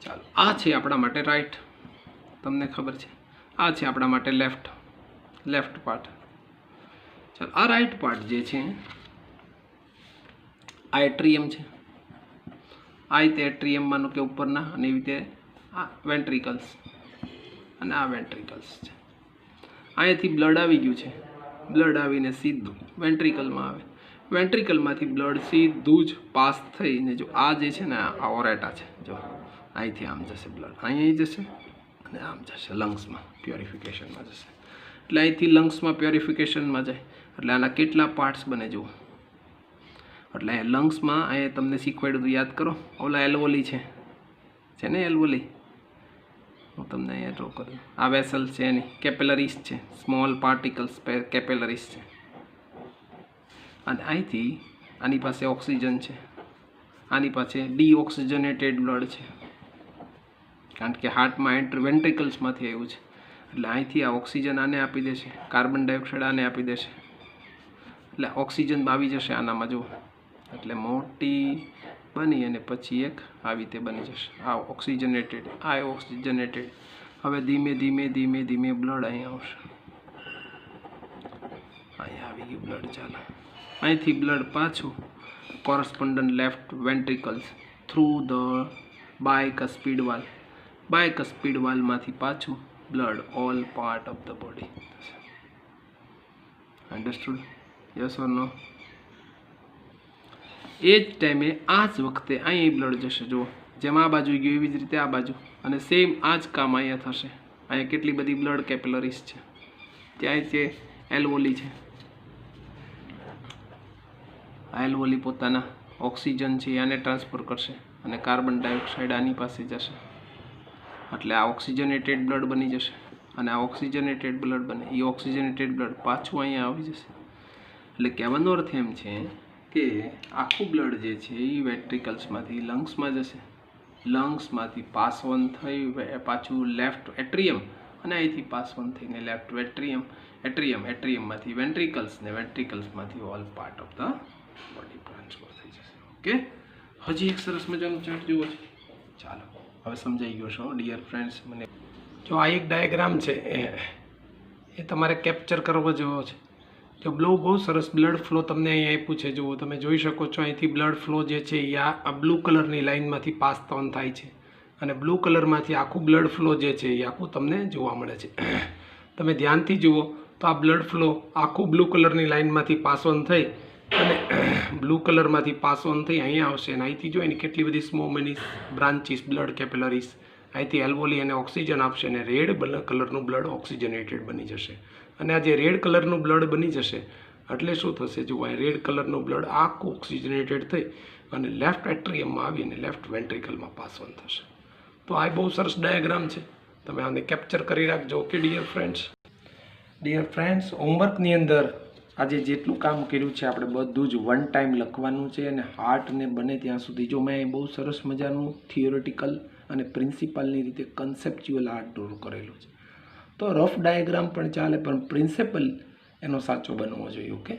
ચાલો, આ છે આપણા માટે રાઈટ, તમને ખબર છે. આ છે આપણા માટે લેફ્ટ પાર્ટ. ચાલો, આ રાઈટ પાર્ટ જે છે આ એટ્રિયમ છે. આ રીતે એટ્રિયમમાંનું કે ઉપરના, અને એવી રીતે આ વેન્ટ્રિકલ્સ અને આ વેન્ટ્રિકલ્સ છે. અહીંયાથી બ્લડ આવી ગયું છે. બ્લડ આવીને સીધું વેન્ટ્રિકલમાં આવે. વેન્ટ્રિકલમાંથી બ્લડ સીધું જ પાસ થઈને, જો આ જે છે ને આ ઓરેટા છે, જો અહીંથી આમ જશે બ્લડ, અહીં જશે અને આમ જશે લંગ્સમાં, પ્યોરિફિકેશનમાં જશે. એટલે અહીંથી લંગ્સમાં પ્યોરિફિકેશનમાં જાય એટલે આના કેટલા પાર્ટ્સ બને જુઓ. એટલે લંગ્સમાં અહીંયા તમને શીખવાડ્યું યાદ કરો. ઓલા એલ્વોલી છે ને એલ્વોલી, હું તમને અહીંયા ડ્રો કરું. આ વેસલ છે એની કેપિલરીઝ છે, સ્મોલ પાર્ટિકલ્સ કેપિલરીઝ છે. અને અહીંથી આની પાસે ઓક્સિજન છે, આની પાસે ડીઓક્સિજનેટેડ બ્લડ છે, કારણ કે હાર્ટમાં વેન્ટ્રિકલ્સમાંથી આવ્યું છે. એટલે અહીંથી આ ઓક્સિજન આને આપી દેશે, કાર્બન ડાયોક્સાઇડ આને આપી દેશે, એટલે ઓક્સિજન આવી જશે આનામાં જુઓ. એટલે મોટી બની અને પછી એક આવી રીતે બની જશે. આ ઓક્સિજનેટેડ, આ ઓક્સિજનેટેડ. હવે ધીમે ધીમે બ્લડ અહીંયા આવશે. અહીંયા આવી ગયું બ્લડ. ચાલો, અહીંથી બ્લડ પાછું correspondent left ventricles through the bicuspid વાલમાંથી પાછું blood all part of the body. Understood? Yes or no? એ જ ટાઈમે આ જ વખતે અહીં બ્લડ જશે. જુઓ, જેમ આ બાજુ ગયું એવી જ રીતે આ બાજુ, અને સેમ આ જ કામ અહીંયા થશે. અહીંયા કેટલી બધી બ્લડ કેપિલરીઝ છે. ત્યાં છે એલ્વોલી છે. આ એલ્વોલી પોતાના ઓક્સિજન છે આને ટ્રાન્સફર કરશે અને કાર્બન ડાયોક્સાઇડ આની પાસે જશે. એટલે આ ઓક્સિજનેટેડ બ્લડ બની જશે અને આ ઓક્સિજનેટેડ બ્લડ બને. એ ઓક્સિજનેટેડ બ્લડ પાછું અહીંયા આવી જશે. એટલે કહેવાનો અર્થ એમ છે કે આખું બ્લડ જે છે એ વેન્ટ્રિકલ્સમાંથી લંગ્સમાં જશે. લંગ્સમાંથી પાસ ઓન થઈ પાછું લેફ્ટ એટ્રિયમ, અને અહીંથી પાસ ઓન થઈને લેફ્ટ એટ્રિયમમાંથી વેન્ટ્રિકલ્સ, ને વેન્ટ્રિકલ્સમાંથી all part of the body transfer થઈ જશે. ઓકે, હજી એક સરસ મજાનું ચાર્ટ જુઓ છે. ચાલો, હવે સમજાઈ ગયો છો ડિયર ફ્રેન્ડ્સ. મને જો આ એક ડાયાગ્રામ છે એ તમારે કેપ્ચર કરવો જેવો છે. તો બહુ સરસ બ્લડ ફ્લો તમને અહીંયા આપ્યું છે. જુઓ તમે જોઈ શકો છો અહીંથી બ્લડ ફ્લો જે છે એ આ બ્લુ કલરની લાઇનમાંથી પાસ ઓન થાય છે અને બ્લુ કલરમાંથી આખું બ્લડ ફ્લો જે છે એ આખું તમને જોવા મળે છે. તમે ધ્યાનથી જુઓ તો આ બ્લડ ફ્લો આખું બ્લુ કલરની લાઇનમાંથી પાસ ઓન થઈ અને બ્લુ કલરમાંથી પાસ ઓન થઈ અહીંયા આવશે અને અહીંથી જોઈને કેટલી બધી સ્મોલ બ્રાન્ચીસ બ્લડ કેપિલરીઝ અહીંથી એલ્વોલી અને ઓક્સિજન આપશે અને રેડ કલરનું બ્લડ ઓક્સિજનેટેડ બની જશે. અને આ જે રેડ કલરનું બ્લડ બની જશે એટલે શું થશે? જુઓ અહીં રેડ કલરનું બ્લડ આખું ઓક્સિજનેટેડ થઈ અને લેફ્ટ એટ્રિયમમાં આવી અને લેફ્ટ વેન્ટ્રિકલમાં પાસ ઓન થશે. તો આ બહુ સરસ ડાયાગ્રામ છે, તમે આને કેપ્ચર કરી રાખજો. ઓકે ડિયર ફ્રેન્ડ્સ, હોમવર્કની અંદર આજે જેટલું કામ કર્યું છે આપણે બધું જ વન ટાઈમ લખવાનું છે અને હાર્ટને બને ત્યાં સુધી જો મેં બહુ સરસ મજાનું થિયોરિટિકલ અને પ્રિન્સિપલની રીતે કન્સેપ્ચ્યુઅલ આર્ટ ડ્રો કરેલું છે. તો રફ ડાયાગ્રામ પણ ચાલે પણ પ્રિન્સિપલ એનો સાચો બનવો જોઈએ. ઓકે,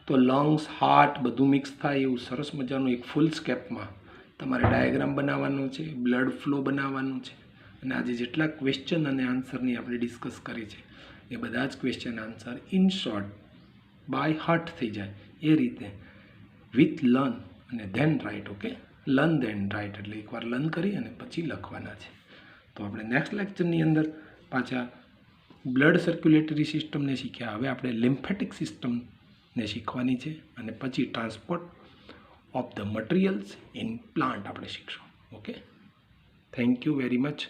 તો લંગ્સ હાર્ટ બધું મિક્સ થાય એવું સરસ મજાનું એક ફૂલ સ્કેપમાં તમારે ડાયાગ્રામ બનાવવાનું છે, બ્લડ ફ્લો બનાવવાનું છે અને આજે જેટલા ક્વેશ્ચન અને આન્સરની આપણે ડિસ્કસ કરી છે એ બધા જ question answer in short by heart થઈ જાય એ રીતે વિથ લર્ન અને then write. Okay, learn then write એટલે એકવાર લર્ન કરી અને પછી લખવાના છે. તો આપણે નેક્સ્ટ લેક્ચરની અંદર પાછા બ્લડ સર્ક્યુલેટરી સિસ્ટમને શીખ્યા, હવે આપણે લિમ્ફેટિક સિસ્ટમને શીખવાની છે અને પછી transport of the materials in plant આપણે શીખશું. Okay, thank you very much.